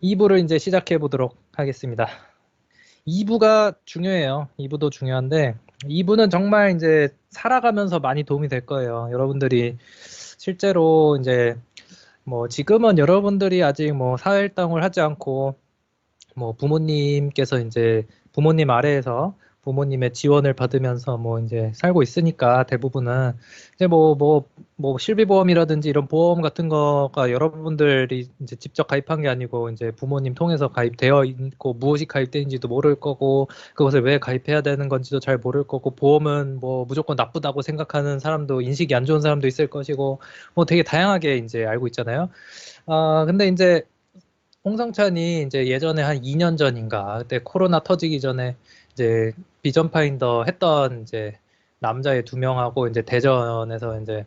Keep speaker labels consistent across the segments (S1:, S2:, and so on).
S1: 2부를 이제 시작해 보도록 하겠습니다. 2부가 중요해요. 2부도 중요한데 2부는 정말 이제 살아가면서 많이 도움이 될 거예요. 여러분들이 실제로 이제 뭐 지금은 여러분들이 아직 뭐 사회활동을 하지 않고 뭐 부모님께서 이제 부모님 아래에서 부모님의 지원을 받으면서 뭐 이제 살고 있으니까 대부분은 이제 뭐 실비보험이라든지 이런 보험 같은 거가 여러분들이 이제 직접 가입한 게 아니고 이제 부모님 통해서 가입되어 있고 무엇이 가입되는지도 모를 거고 그것을 왜 가입해야 되는 건지도 잘 모를 거고 보험은 뭐 무조건 나쁘다고 생각하는 사람도 인식이 안 좋은 사람도 있을 것이고 뭐 되게 다양하게 이제 알고 있잖아요. 근데 이제 홍성찬이 이제 예전에 한 2년 전인가 그때 코로나 터지기 전에 이제 비전 파인더 했던 이제 남자애 2명하고 이제 대전에서 이제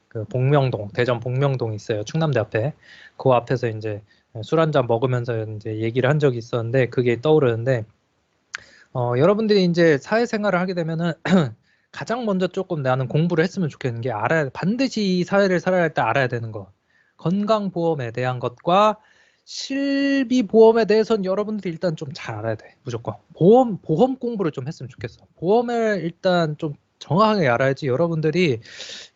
S1: 그 복명동 대전 복명동 있어요. 충남대 앞에 그 앞에서 이제 술 한잔 먹으면서 이제 얘기를 한 적이 있었는데 그게 떠오르는데 여러분들이 이제 사회생활을 하게 되면은 가장 먼저 조금 나는 공부를 했으면 좋겠는 게 반드시 이 사회를 살아야 할 때 알아야 되는 거. 건강보험에 대한 것과 실비보험에 대해서는 여러분들이 일단 좀 잘 알아야 돼. 무조건. 보험 공부를 좀 했으면 좋겠어. 보험을 일단 좀 정확하게 알아야지 여러분들이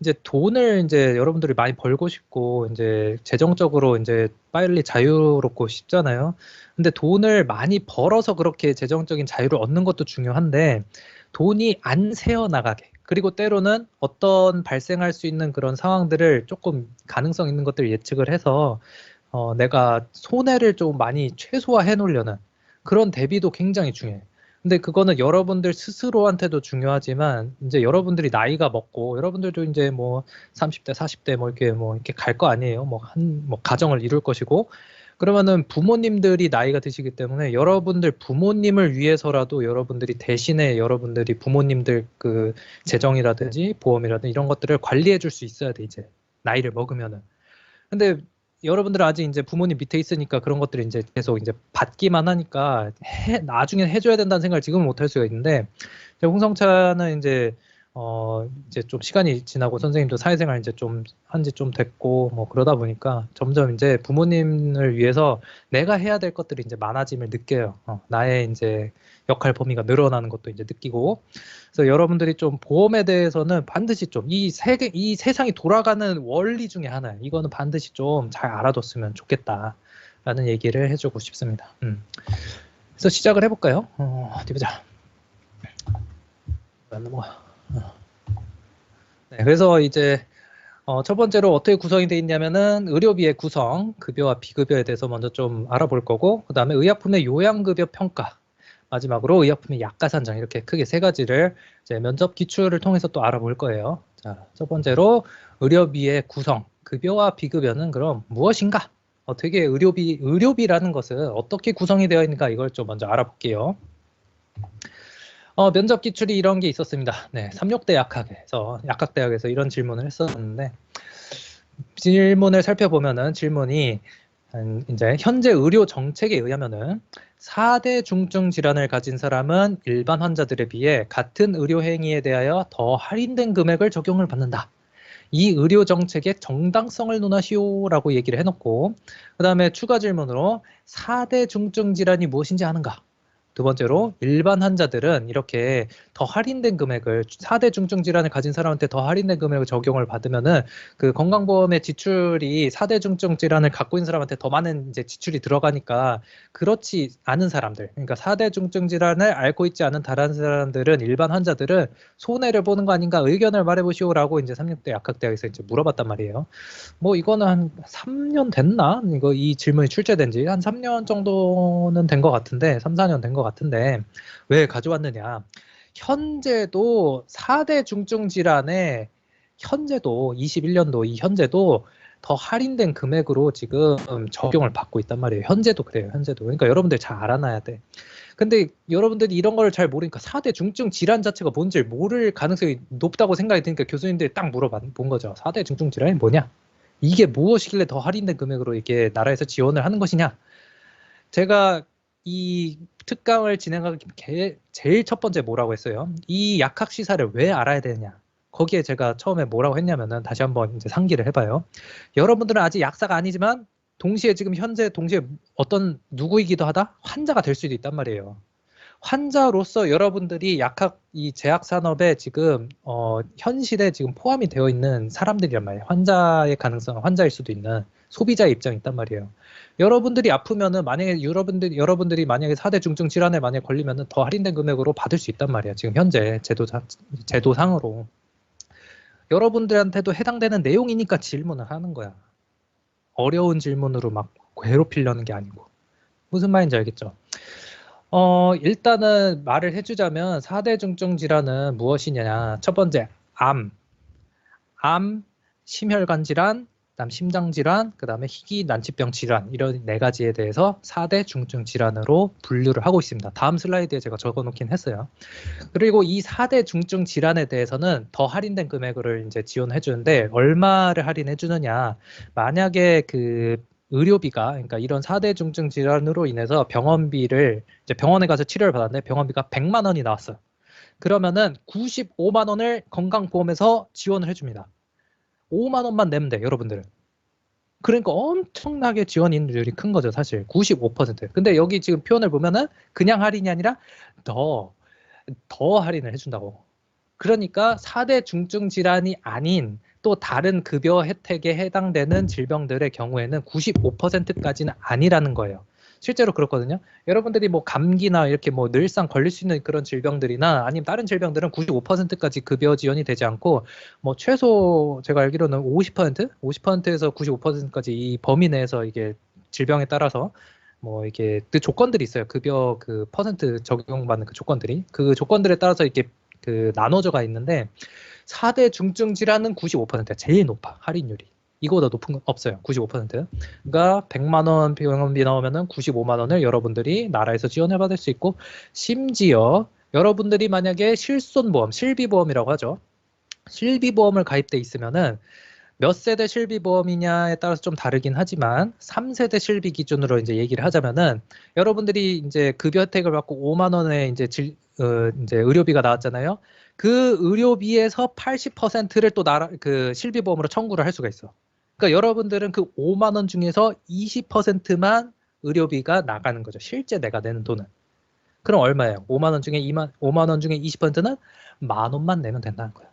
S1: 이제 돈을 이제 여러분들이 많이 벌고 싶고 이제 재정적으로 이제 빨리 자유롭고 싶잖아요. 근데 돈을 많이 벌어서 그렇게 재정적인 자유를 얻는 것도 중요한데 돈이 안 새어 나가게 그리고 때로는 어떤 발생할 수 있는 그런 상황들을 조금 가능성 있는 것들을 예측을 해서 내가 손해를 좀 많이 최소화해 놓으려는 그런 대비도 굉장히 중요해. 근데 그거는 여러분들 스스로한테도 중요하지만 이제 여러분들이 나이가 먹고 여러분들도 이제 뭐 30대, 40대 뭐 이렇게 갈 거 아니에요. 뭐 가정을 이룰 것이고 그러면은 부모님들이 나이가 드시기 때문에 여러분들 부모님을 위해서라도 여러분들이 대신에 여러분들이 부모님들 그 재정이라든지 보험이라든지 이런 것들을 관리해 줄 수 있어야 돼, 이제. 나이를 먹으면은. 근데 여러분들은 아직 이제 부모님 밑에 있으니까 그런 것들을 이제 계속 이제 받기만 하니까 나중에 해줘야 된다는 생각을 지금은 못 할 수가 있는데 홍성차는 이제 좀 시간이 지나고 선생님도 사회생활 이제 좀 한지 좀 됐고 뭐 그러다 보니까 점점 이제 부모님을 위해서 내가 해야 될 것들이 이제 많아짐을 느껴요. 나의 이제 역할 범위가 늘어나는 것도 이제 느끼고 그래서 여러분들이 좀 보험에 대해서는 반드시 좀 이 세상이 돌아가는 원리 중에 하나예요. 이거는 반드시 좀 잘 알아뒀으면 좋겠다라는 얘기를 해주고 싶습니다. 그래서 시작을 해볼까요? 어디 보자. 네, 그래서 이제 첫 번째로 어떻게 구성이 되어 있냐면은 의료비의 구성, 급여와 비급여에 대해서 먼저 좀 알아볼 거고 그 다음에 의약품의 요양급여 평가 마지막으로 의약품의 약가산정 이렇게 크게 3가지를 이제 면접 기출을 통해서 또 알아볼 거예요. 자, 첫 번째로 의료비의 구성, 급여와 비급여는 그럼 무엇인가? 어떻게 의료비라는 것은 어떻게 구성이 되어 있는가 이걸 좀 먼저 알아볼게요. 면접 기출이 이런 게 있었습니다. 네, 삼육대 약학대학에서 이런 질문을 했었는데 질문을 살펴보면은 질문이 이제 현재 의료 정책에 의하면은 4대 중증 질환을 가진 사람은 일반 환자들에 비해 같은 의료 행위에 대하여 더 할인된 금액을 적용을 받는다. 이 의료 정책의 정당성을 논하시오라고 얘기를 해놓고 그 다음에 추가 질문으로 4대 중증 질환이 무엇인지 아는가? 두 번째로 일반 환자들은 이렇게 더 할인된 금액을 4대 중증 질환을 가진 사람한테 더 할인된 금액을 적용을 받으면은 그 건강보험의 지출이 4대 중증 질환을 갖고 있는 사람한테 더 많은 이제 지출이 들어가니까 그렇지 않은 사람들, 그러니까 4대 중증 질환을 앓고 있지 않은 다른 사람들은 일반 환자들은 손해를 보는 거 아닌가 의견을 말해보시오라고 이제 삼육대 약학대학에서 이제 물어봤단 말이에요. 뭐 이거는 한 3년 됐나? 이 질문이 출제된 지 한 3년 정도는 된 것 같은데 3, 4년 된 것 같은데 왜 가져왔느냐? 현재도 4대 중증 질환에 현재도 21년도 이 현재도 더 할인된 금액으로 지금 적용을 받고 있단 말이에요. 현재도 그래요. 현재도. 그러니까 여러분들 잘 알아놔야 돼. 근데 여러분들이 이런 걸 잘 모르니까 4대 중증 질환 자체가 뭔지 모를 가능성이 높다고 생각이 드니까 교수님들이 딱 물어본 거죠. 4대 중증 질환이 뭐냐? 이게 무엇이길래 더 할인된 금액으로 이게 나라에서 지원을 하는 것이냐? 제가 이 특강을 진행하기 제일 첫 번째 뭐라고 했어요? 이 약학 시사를 왜 알아야 되느냐? 거기에 제가 처음에 뭐라고 했냐면은 다시 한번 이제 상기를 해봐요. 여러분들은 아직 약사가 아니지만 동시에 지금 현재 동시에 어떤 누구이기도 하다? 환자가 될 수도 있단 말이에요. 환자로서 여러분들이 이 제약 산업에 지금 현실에 지금 포함이 되어 있는 사람들이란 말이에요. 환자의 가능성, 환자일 수도 있는 소비자의 입장이 있단 말이에요. 여러분들이 아프면은 만약에 여러분들이 만약에 4대 중증 질환에 만약에 걸리면은 더 할인된 금액으로 받을 수 있단 말이에요. 지금 현재 제도상으로 여러분들한테도 해당되는 내용이니까 질문을 하는 거야. 어려운 질문으로 막 괴롭히려는 게 아니고. 무슨 말인지 알겠죠? 일단은 말을 해주자면 4대 중증 질환은 무엇이냐. 첫 번째, 암, 심혈관 질환, 그다음 심장 질환, 그다음에 희귀 난치병 질환 이런 네 가지에 대해서 4대 중증 질환으로 분류를 하고 있습니다. 다음 슬라이드에 제가 적어놓긴 했어요. 그리고 이 4대 중증 질환에 대해서는 더 할인된 금액을 이제 지원해 주는데 얼마를 할인해 주느냐. 만약에 그 의료비가 그러니까 이런 4대 중증 질환으로 인해서 병원비를 이제 병원에 가서 치료를 받았는데 병원비가 100만 원이 나왔어요. 그러면은 95만 원을 건강보험에서 지원을 해줍니다. 5만 원만 내면 돼, 여러분들은. 그러니까 엄청나게 지원율이 큰 거죠, 사실. 95%. 근데 여기 지금 표현을 보면은 그냥 할인이 아니라 더 할인을 해준다고. 그러니까 4대 중증 질환이 아닌 또 다른 급여 혜택에 해당되는 질병들의 경우에는 95%까지는 아니라는 거예요. 실제로 그렇거든요. 여러분들이 뭐 감기나 이렇게 뭐 늘상 걸릴 수 있는 그런 질병들이나 아니면 다른 질병들은 95%까지 급여 지원이 되지 않고 뭐 최소 제가 알기로는 50%에서 95%까지 이 범위 내에서 이게 질병에 따라서 뭐 이게 그 조건들이 있어요. 급여 그 퍼센트 적용받는 그 조건들에 따라서 이렇게 그 나눠져가 있는데 4대 중증 질환은 95%야. 제일 높아. 할인율이. 이거보다 높은 건 없어요. 95%. 그러니까 100만 원 병원비 나오면은 95만 원을 여러분들이 나라에서 지원을 받을 수 있고 심지어 여러분들이 만약에 실손보험, 실비보험이라고 하죠. 실비보험을 가입돼 있으면은 몇 세대 실비보험이냐에 따라서 좀 다르긴 하지만 3세대 실비 기준으로 이제 얘기를 하자면은 여러분들이 이제 급여 혜택을 받고 5만 원의 이제 이제 의료비가 나왔잖아요. 그 의료비에서 80%를 또 그 실비보험으로 청구를 할 수가 있어. 그러니까 여러분들은 그 5만 원 중에서 20%만 의료비가 나가는 거죠. 실제 내가 내는 돈은. 그럼 얼마예요? 5만 원 중에 5만 원 중에 20%는 만 원만 내면 된다는 거야.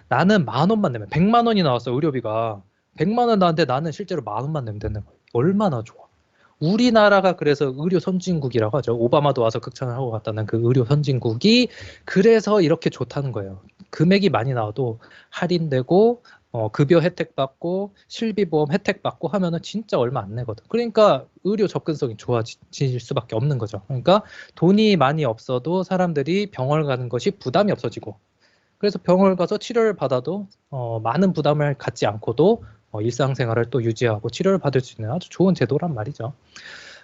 S1: 나는 만 원만 내면 100만 원이 나왔어 의료비가 100만 원 나왔는데 나는 실제로 만 원만 내면 되는 거예요. 얼마나 좋아. 우리나라가 그래서 의료 선진국이라고 하죠. 오바마도 와서 극찬을 하고 갔다는 그 의료 선진국이 그래서 이렇게 좋다는 거예요. 금액이 많이 나와도 할인되고 급여 혜택 받고 실비보험 혜택 받고 하면은 진짜 얼마 안 내거든. 그러니까 의료 접근성이 좋아질 수밖에 없는 거죠. 그러니까 돈이 많이 없어도 사람들이 병원 가는 것이 부담이 없어지고 그래서 병원을 가서 치료를 받아도 많은 부담을 갖지 않고도 일상생활을 또 유지하고 치료를 받을 수 있는 아주 좋은 제도란 말이죠.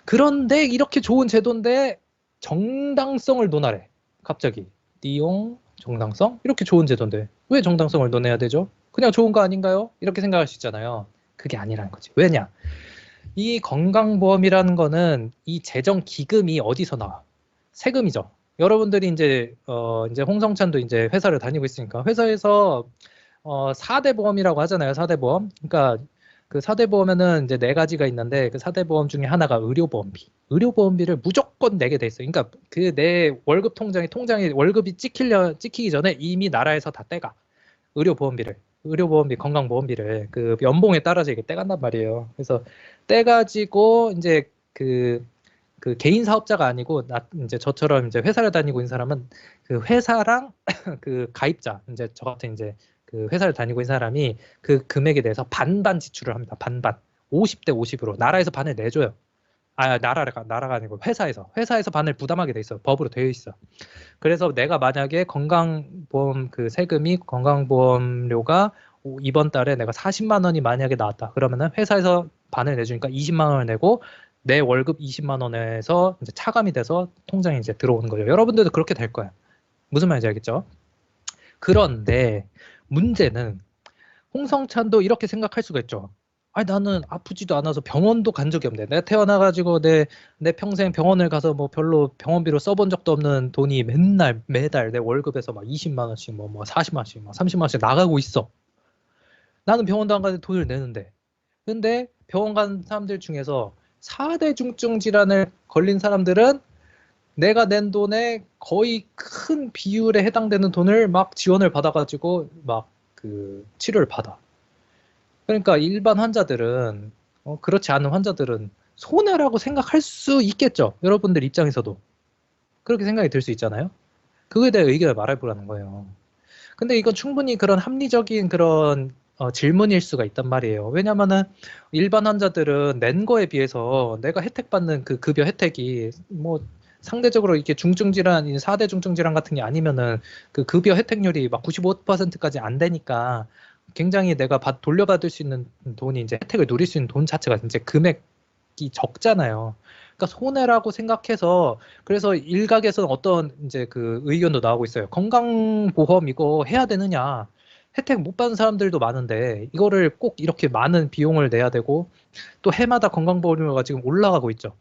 S1: 그런데 이렇게 좋은 제도인데 정당성을 논하래. 갑자기 띠용 정당성? 이렇게 좋은 제도인데 왜 정당성을 논해야 되죠? 그냥 좋은 거 아닌가요? 이렇게 생각할 수 있잖아요. 그게 아니라는 거지. 왜냐? 이 건강보험이라는 거는 이 재정 기금이 어디서 나와? 세금이죠. 여러분들이 이제 홍성찬도 이제 회사를 다니고 있으니까 회사에서 4대 보험이라고 하잖아요. 4대 보험. 그러니까 그 4대 보험에는 이제 네 가지가 있는데 그 4대 보험 중에 하나가 의료보험비. 의료보험비를 무조건 내게 돼 있어요. 그러니까 그 내 월급 통장에 월급이 찍히기 전에 이미 나라에서 다 떼가. 의료보험비, 건강보험비를 그 연봉에 따라서 이게 떼간단 말이에요. 그래서 떼가지고 이제 그 개인 사업자가 아니고 이제 저처럼 이제 회사를 다니고 있는 사람은 그 회사랑 그 가입자 이제 저 같은 이제 그 회사를 다니고 있는 사람이 그 금액에 대해서 반반 지출을 합니다. 반반. 50대 50으로 나라에서 반을 내줘요. 나라가 아니고 회사에서 반을 부담하게 돼 있어. 법으로 되어 있어. 그래서 내가 만약에 건강보험 그 세금이 건강보험료가 이번 달에 내가 40만 원이 만약에 나왔다. 그러면은 회사에서 반을 내주니까 20만 원을 내고 내 월급 20만 원에서 이제 차감이 돼서 통장에 이제 들어오는 거죠. 여러분들도 그렇게 될 거야. 무슨 말인지 알겠죠? 그런데 문제는 홍성찬도 이렇게 생각할 수가 있죠. 아니 나는 아프지도 않아서 병원도 간 적이 없네. 내가 태어나가지고 내 평생 병원을 가서 뭐 별로 병원비로 써본 적도 없는 돈이 매달 내 월급에서 막 20만 원씩 뭐 40만 원씩 막 30만 원씩 나가고 있어. 나는 병원도 안 가는데 돈을 내는데. 근데 병원 간 사람들 중에서 4대 중증 질환을 걸린 사람들은 내가 낸 돈의 거의 큰 비율에 해당되는 돈을 막 지원을 받아가지고 막 그 치료를 받아. 그러니까 일반 환자들은 그렇지 않은 환자들은 손해라고 생각할 수 있겠죠. 여러분들 입장에서도 그렇게 생각이 들 수 있잖아요. 그거에 대해 의견을 말해보라는 거예요. 근데 이건 충분히 그런 합리적인 그런 질문일 수가 있단 말이에요. 왜냐면은 일반 환자들은 낸 거에 비해서 내가 혜택 받는 그 급여 혜택이 뭐 상대적으로 이렇게 중증 질환, 4대 중증 질환 같은 게 아니면은 그 급여 혜택률이 막 95%까지 안 되니까 굉장히 내가 돌려받을 수 있는 돈이 이제 혜택을 누릴 수 있는 돈 자체가 이제 금액이 적잖아요. 그러니까 손해라고 생각해서 그래서 일각에서는 어떤 이제 그 의견도 나오고 있어요. 건강보험 이거 해야 되느냐? 혜택 못 받는 사람들도 많은데 이거를 꼭 이렇게 많은 비용을 내야 되고 또 해마다 건강보험료가 지금 올라가고 있죠.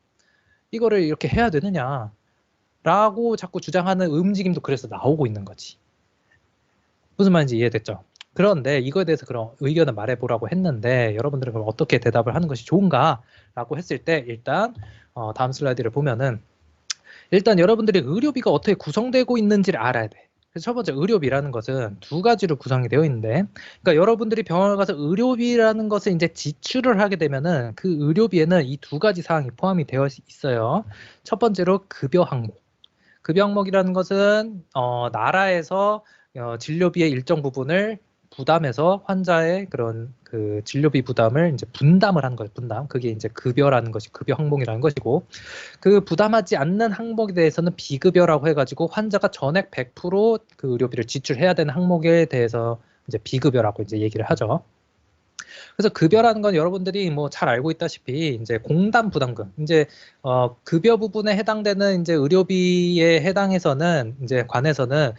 S1: 이거를 이렇게 해야 되느냐? 라고 자꾸 주장하는 움직임도 그래서 나오고 있는 거지. 무슨 말인지 이해됐죠? 그런데 이거에 대해서 그런 의견을 말해보라고 했는데 여러분들은 그럼 어떻게 대답을 하는 것이 좋은가? 라고 했을 때 일단 다음 슬라이드를 보면은 일단 여러분들이 의료비가 어떻게 구성되고 있는지를 알아야 돼. 그래서 첫 번째 의료비라는 것은 두 가지로 구성이 되어 있는데 그러니까 여러분들이 병원을 가서 의료비라는 것을 이제 지출을 하게 되면은 그 의료비에는 이 두 가지 사항이 포함이 되어 있어요. 첫 번째로 급여 항목. 급여 항목이라는 것은 나라에서 진료비의 일정 부분을 부담해서 환자의 그런 그 진료비 부담을 이제 분담을 하는 거예요. 분담. 그게 이제 급여라는 것이 급여 항목이라는 것이고 그 부담하지 않는 항목에 대해서는 비급여라고 해가지고 환자가 전액 100%그 의료비를 지출해야 되는 항목에 대해서 이제 비급여라고 이제 얘기를 하죠. 그래서 급여라는 건 여러분들이 뭐 잘 알고 있다시피 이제 공단 부담금, 이제 급여 부분에 해당되는 이제 의료비에 해당해서는 이제 관해서는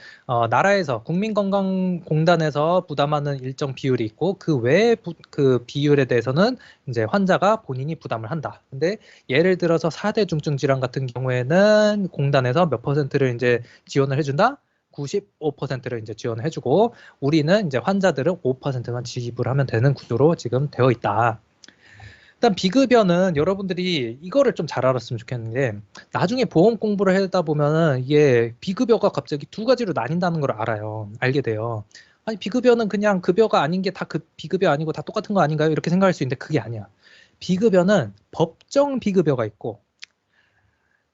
S1: 나라에서 국민건강공단에서 부담하는 일정 비율이 있고 그 외의 그 비율에 대해서는 이제 환자가 본인이 부담을 한다. 근데 예를 들어서 4대 중증 질환 같은 경우에는 공단에서 몇 퍼센트를 이제 지원을 해준다. 95%를 이제 지원해주고 우리는 이제 환자들은 5%만 지불하면 되는 구조로 지금 되어 있다. 일단 비급여는 여러분들이 이거를 좀 잘 알았으면 좋겠는 게 나중에 보험 공부를 하다 보면은 이게 비급여가 갑자기 두 가지로 나뉜다는 걸 알아요. 알게 돼요. 아니 비급여는 그냥 급여가 아닌 게 다 비급여 아니고 다 똑같은 거 아닌가요? 이렇게 생각할 수 있는데 그게 아니야. 비급여는 법정 비급여가 있고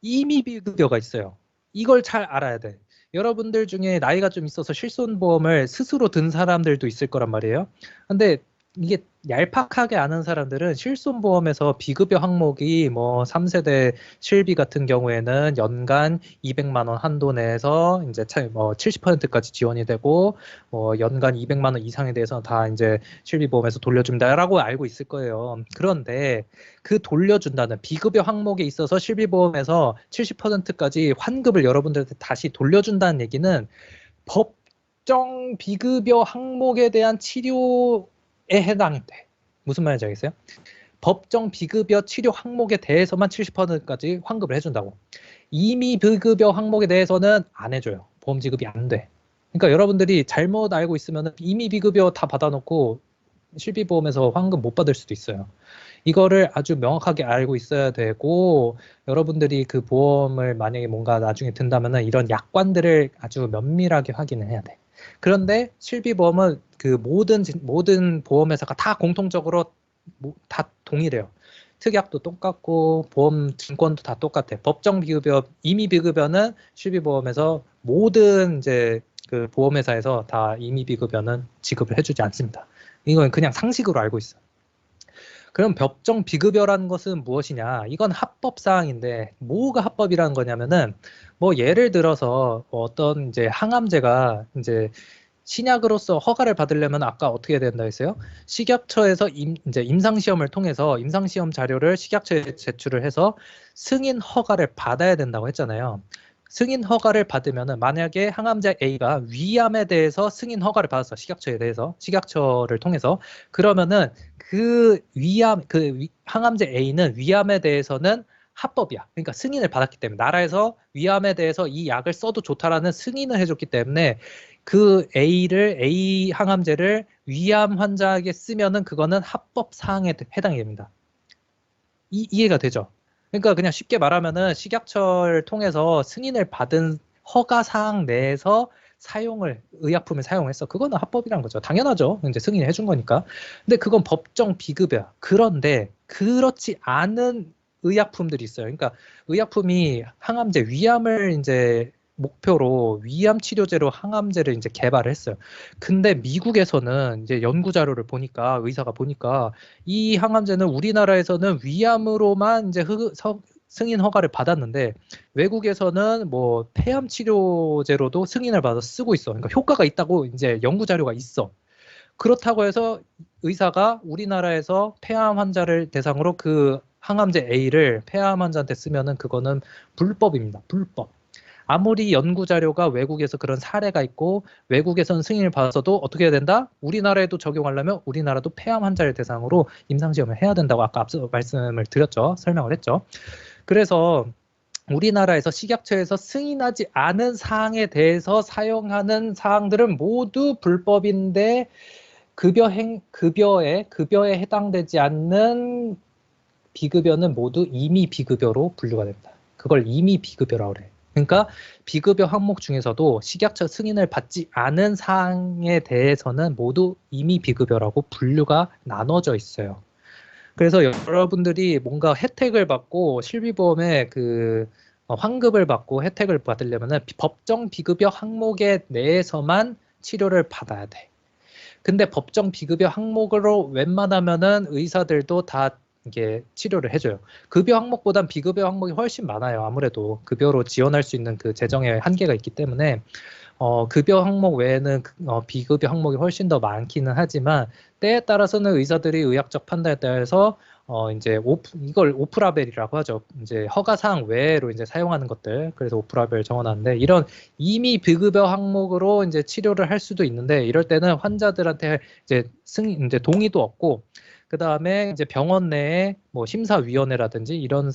S1: 임의 비급여가 있어요. 이걸 잘 알아야 돼. 여러분들 중에 나이가 좀 있어서 실손보험을 스스로 든 사람들도 있을 거란 말이에요. 근데 이게 얄팍하게 아는 사람들은 실손보험에서 비급여 항목이 뭐 3세대 실비 같은 경우에는 연간 200만 원 한도 내에서 이제 뭐 70%까지 지원이 되고 뭐 연간 200만 원 이상에 대해서 다 이제 실비보험에서 돌려준다라고 알고 있을 거예요. 그런데 그 돌려준다는 비급여 항목에 있어서 실비보험에서 70%까지 환급을 여러분들한테 다시 돌려준다는 얘기는 법정 비급여 항목에 대한 치료에 해당이 돼. 무슨 말인지 알겠어요? 법정 비급여 치료 항목에 대해서만 70%까지 환급을 해준다고. 이미 비급여 항목에 대해서는 안 해줘요. 보험 지급이 안 돼. 그러니까 여러분들이 잘못 알고 있으면 이미 비급여 다 받아놓고 실비보험에서 환급 못 받을 수도 있어요. 이거를 아주 명확하게 알고 있어야 되고 여러분들이 그 보험을 만약에 뭔가 나중에 든다면은 이런 약관들을 아주 면밀하게 확인을 해야 돼. 그런데 실비보험은 그 모든 보험회사가 다 공통적으로 다 동일해요. 특약도 똑같고 보험 증권도 다 똑같아. 법정 비급여, 임의 비급여는 실비보험에서 모든 이제 그 보험회사에서 다 임의 비급여는 지급을 해주지 않습니다. 이건 그냥 상식으로 알고 있어. 그럼 법정 비급여라는 것은 무엇이냐? 이건 합법 사항인데 뭐가 합법이라는 거냐면은 뭐 예를 들어서 어떤 이제 항암제가 이제 신약으로서 허가를 받으려면 아까 어떻게 해야 된다 했어요? 식약처에서 이제 임상시험을 통해서 임상시험 자료를 식약처에 제출을 해서 승인 허가를 받아야 된다고 했잖아요. 승인 허가를 받으면은 만약에 항암제 A가 위암에 대해서 승인 허가를 받았어. 식약처에 대해서 식약처를 통해서 그러면은 그 위암 항암제 A는 위암에 대해서는 합법이야. 그러니까 승인을 받았기 때문에 나라에서 위암에 대해서 이 약을 써도 좋다라는 승인을 해줬기 때문에 그 A 항암제를 위암 환자에게 쓰면은 그거는 합법 사항에 해당이 됩니다. 이해가 되죠? 그러니까 그냥 쉽게 말하면은 식약처를 통해서 승인을 받은 허가 사항 내에서 의약품을 사용했어. 그거는 합법이란 거죠. 당연하죠. 이제 승인을 해준 거니까. 근데 그건 법정 비급여야. 그런데 그렇지 않은 의약품들이 있어요. 그러니까 의약품이 항암제, 위암을 이제 목표로 위암 치료제로 항암제를 이제 개발을 했어요. 근데 미국에서는 이제 연구 자료를 보니까 의사가 보니까 이 항암제는 우리나라에서는 위암으로만 이제 승인 허가를 받았는데 외국에서는 뭐 폐암 치료제로도 승인을 받아 쓰고 있어. 그러니까 효과가 있다고 이제 연구 자료가 있어. 그렇다고 해서 의사가 우리나라에서 폐암 환자를 대상으로 그 항암제 A를 폐암 환자한테 쓰면은 그거는 불법입니다. 불법. 아무리 연구 자료가 외국에서 그런 사례가 있고 외국에서는 승인을 받았어도 어떻게 해야 된다? 우리나라에도 적용하려면 우리나라도 폐암 환자를 대상으로 임상시험을 해야 된다고 아까 앞서 말씀을 드렸죠. 설명을 했죠. 그래서 우리나라에서 식약처에서 승인하지 않은 사항에 대해서 사용하는 사항들은 모두 불법인데 급여에 해당되지 않는 비급여는 모두 임의 비급여로 분류가 됩니다. 그걸 임의 비급여라고 그래. 그러니까 비급여 항목 중에서도 식약처 승인을 받지 않은 사항에 대해서는 모두 임의 비급여라고 분류가 나눠져 있어요. 그래서 여러분들이 뭔가 혜택을 받고 실비보험에 환급을 받고 혜택을 받으려면은 법정 비급여 항목에 내에서만 치료를 받아야 돼. 근데 법정 비급여 항목으로 웬만하면은 의사들도 다 이게 치료를 해줘요. 급여 항목보단 비급여 항목이 훨씬 많아요. 아무래도 급여로 지원할 수 있는 그 재정의 한계가 있기 때문에 급여 항목 외에는 비급여 항목이 훨씬 더 많기는 하지만 때에 따라서는 의사들이 의학적 판단에 따라서 이제 이걸 오프라벨이라고 하죠. 이제 허가 사항 외로 이제 사용하는 것들. 그래서 오프라벨 정해놨는데 이런 이미 비급여 항목으로 이제 치료를 할 수도 있는데 이럴 때는 환자들한테 이제 동의도 없고 그 다음에 이제 병원 내에 뭐 심사위원회라든지 이런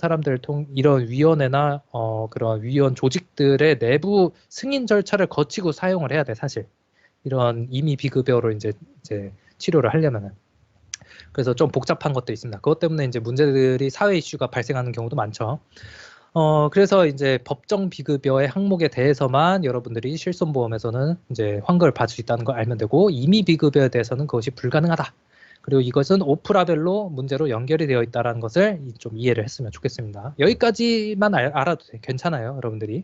S1: 이런 위원회나 그런 위원 조직들의 내부 승인 절차를 거치고 사용을 해야 돼, 사실. 이런 이미 비급여로 이제 치료를 하려면은. 그래서 좀 복잡한 것도 있습니다. 그것 때문에 이제 문제들이 사회 이슈가 발생하는 경우도 많죠. 그래서 이제 법정 비급여의 항목에 대해서만 여러분들이 실손보험에서는 이제 환급을 받을 수 있다는 걸 알면 되고 이미 비급여에 대해서는 그것이 불가능하다. 그리고 이것은 오프라벨로 문제로 연결이 되어 있다는 것을 좀 이해를 했으면 좋겠습니다. 여기까지만 알아도 괜찮아요, 여러분들이.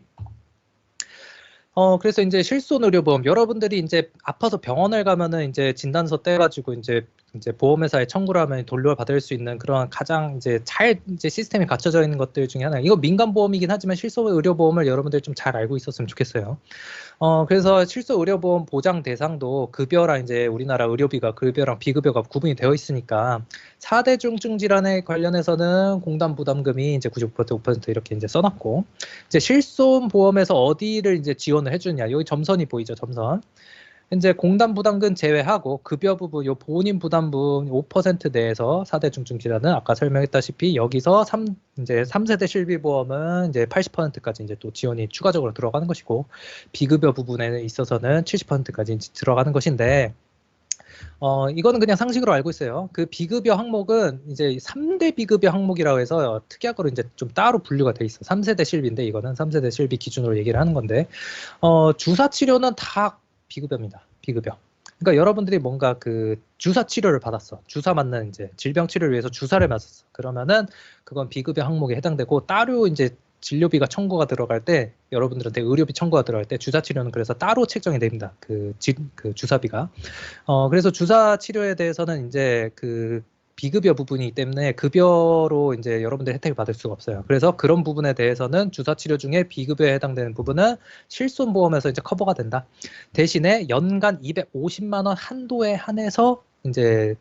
S1: 그래서 이제 실손의료보험 여러분들이 이제 아파서 병원을 가면은 이제 진단서 떼가지고 이제 보험회사에 청구를 하면 돌려받을 수 있는 그런 가장 이제 시스템이 갖춰져 있는 것들 중에 하나. 이거 민간보험이긴 하지만 실손의료보험을 여러분들 좀 잘 알고 있었으면 좋겠어요. 그래서 실손의료보험 보장 대상도 급여랑 이제 우리나라 의료비가 급여랑 비급여가 구분이 되어 있으니까 4대 중증 질환에 관련해서는 공단 부담금이 이제 99% 5% 이렇게 이제 써놨고 이제 실손보험에서 어디를 이제 지원을 해주냐 여기 점선이 보이죠, 점선. 이제 공단 부담금 제외하고 급여 부분, 요 본인 부담분 5% 내에서 4대 중증 질환은 아까 설명했다시피 여기서 이제 3세대 실비보험은 이제 80%까지 이제 또 지원이 추가적으로 들어가는 것이고 비급여 부분에 있어서는 70%까지 이제 들어가는 것인데 이거는 그냥 상식으로 알고 있어요. 그 비급여 항목은 이제 3대 비급여 항목이라고 해서 특약으로 이제 좀 따로 분류가 돼 있어. 3세대 실비인데 이거는 3세대 실비 기준으로 얘기를 하는 건데 주사 치료는 다 비급여입니다. 비급여. 그러니까 여러분들이 뭔가 그 주사 치료를 받았어. 주사 맞는 이제 질병 치료를 위해서 주사를 맞았어. 그러면은 그건 비급여 항목에 해당되고 따로 이제 진료비가 청구가 들어갈 때 여러분들한테 의료비 청구가 들어갈 때 주사 치료는 그래서 따로 책정이 됩니다. 그 주사비가. 그래서 주사 치료에 대해서는 이제 그 비급여 부분이기 때문에 급여로 이제 여러분들 혜택을 받을 수가 없어요. 그래서 그런 부분에 대해서는 주사 치료 중에 비급여에 해당되는 부분은 실손보험에서 이제 커버가 된다. 대신에 연간 250만 원 한도에 한해서 이제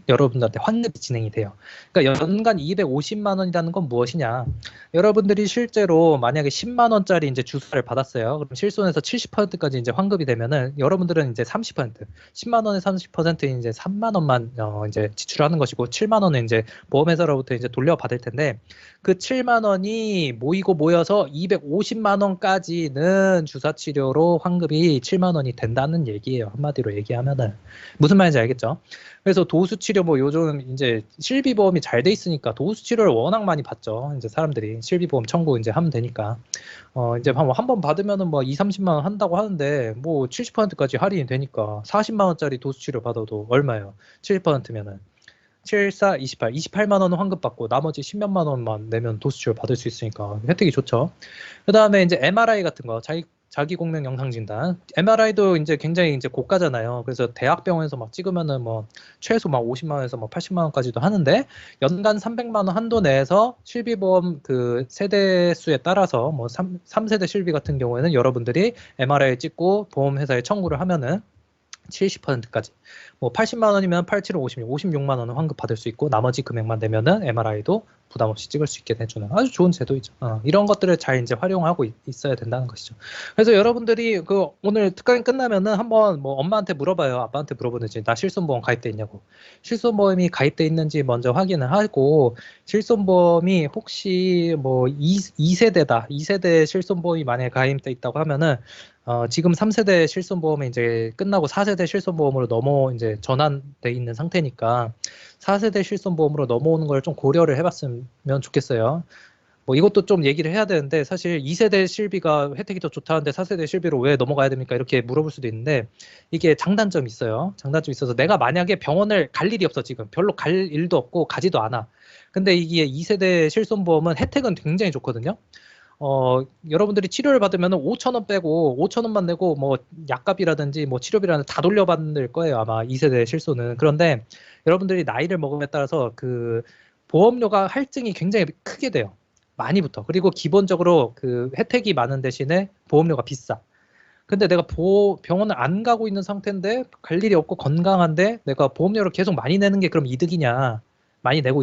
S1: 여러분들한테 환급이 진행이 돼요. 그러니까 연간 250만 원이라는 건 무엇이냐? 여러분들이 실제로 만약에 10만 원짜리 이제 주사를 받았어요. 그럼 실손에서 70%까지 이제 환급이 되면은 여러분들은 이제 30%, 10만 원에 30% 이제 3만 원만 이제 지출하는 것이고 7만 원은 이제 보험회사로부터 이제 돌려받을 텐데 그 7만 원이 모여서 250만 원까지는 주사 치료로 환급이 7만 원이 된다는 얘기예요. 한마디로 얘기하면은 무슨 말인지 알겠죠? 그래서 도수 치료 치료 뭐 요즘 이제 실비보험이 잘 돼 있으니까 도수 치료를 워낙 많이 받죠. 이제 사람들이 실비보험 청구 이제 하면 되니까. 이제 한 번 받으면은 뭐 2, 30만 원 한다고 하는데 뭐 70%까지 할인이 되니까 40만 원짜리 도수 치료 받아도 얼마예요? 70%면은 7, 4, 28, 28만 원은 환급 받고 나머지 10몇만 원만 내면 도수 치료 받을 수 있으니까 혜택이 좋죠. 그다음에 이제 MRI 같은 거 자기 공명 영상 진단. MRI도 이제 굉장히 이제 고가잖아요. 그래서 대학병원에서 막 찍으면은 뭐 최소 막 50만 원에서 뭐 80만 원까지도 하는데 연간 300만 원 한도 내에서 실비보험 그 세대 수에 따라서 뭐 3세대 실비 같은 경우에는 여러분들이 MRI 찍고 보험회사에 청구를 하면은 70%까지 뭐 80만 원이면 8, 7, 56, 56만 원은 환급 받을 수 있고 나머지 금액만 내면은 MRI도 부담 없이 찍을 수 있게 해주는 아주 좋은 제도이죠. 이런 것들을 잘 이제 활용하고 있어야 된다는 것이죠. 그래서 여러분들이 그 오늘 특강이 끝나면은 한번 뭐 엄마한테 물어봐요. 아빠한테 물어보든지 나 실손보험 가입돼 있냐고. 실손보험이 가입돼 있는지 먼저 확인을 하고 실손보험이 혹시 뭐 2세대다. 2세대 실손보험이 만약에 가입돼 있다고 하면은 지금 3세대 실손보험이 이제 끝나고 4세대 실손보험으로 이제 전환돼 있는 상태니까 4세대 실손보험으로 넘어오는 걸 좀 고려를 해봤으면 좋겠어요. 뭐 이것도 좀 얘기를 해야 되는데 사실 2세대 실비가 혜택이 더 좋다는데 4세대 실비로 왜 넘어가야 됩니까? 이렇게 물어볼 수도 있는데 이게 장단점이 있어요. 장단점이 있어서 내가 만약에 병원을 갈 일이 없어 지금 별로 갈 일도 없고 가지도 않아. 근데 이게 2세대 실손보험은 혜택은 굉장히 좋거든요. 여러분들이 치료를 받으면 5천 원 빼고 5천 원만 내고 뭐 약값이라든지 뭐 치료비라든지 다 돌려받을 거예요. 아마 2세대 실손은. 그런데 여러분들이 나이를 먹음에 따라서 그 보험료가 할증이 굉장히 크게 돼요. 많이부터. 그리고 기본적으로 그 혜택이 많은 대신에 보험료가 비싸. 근데 내가 병원을 안 가고 있는 상태인데 갈 일이 없고 건강한데 내가 보험료를 계속 많이 내는 게 그럼 이득이냐? 많이 내고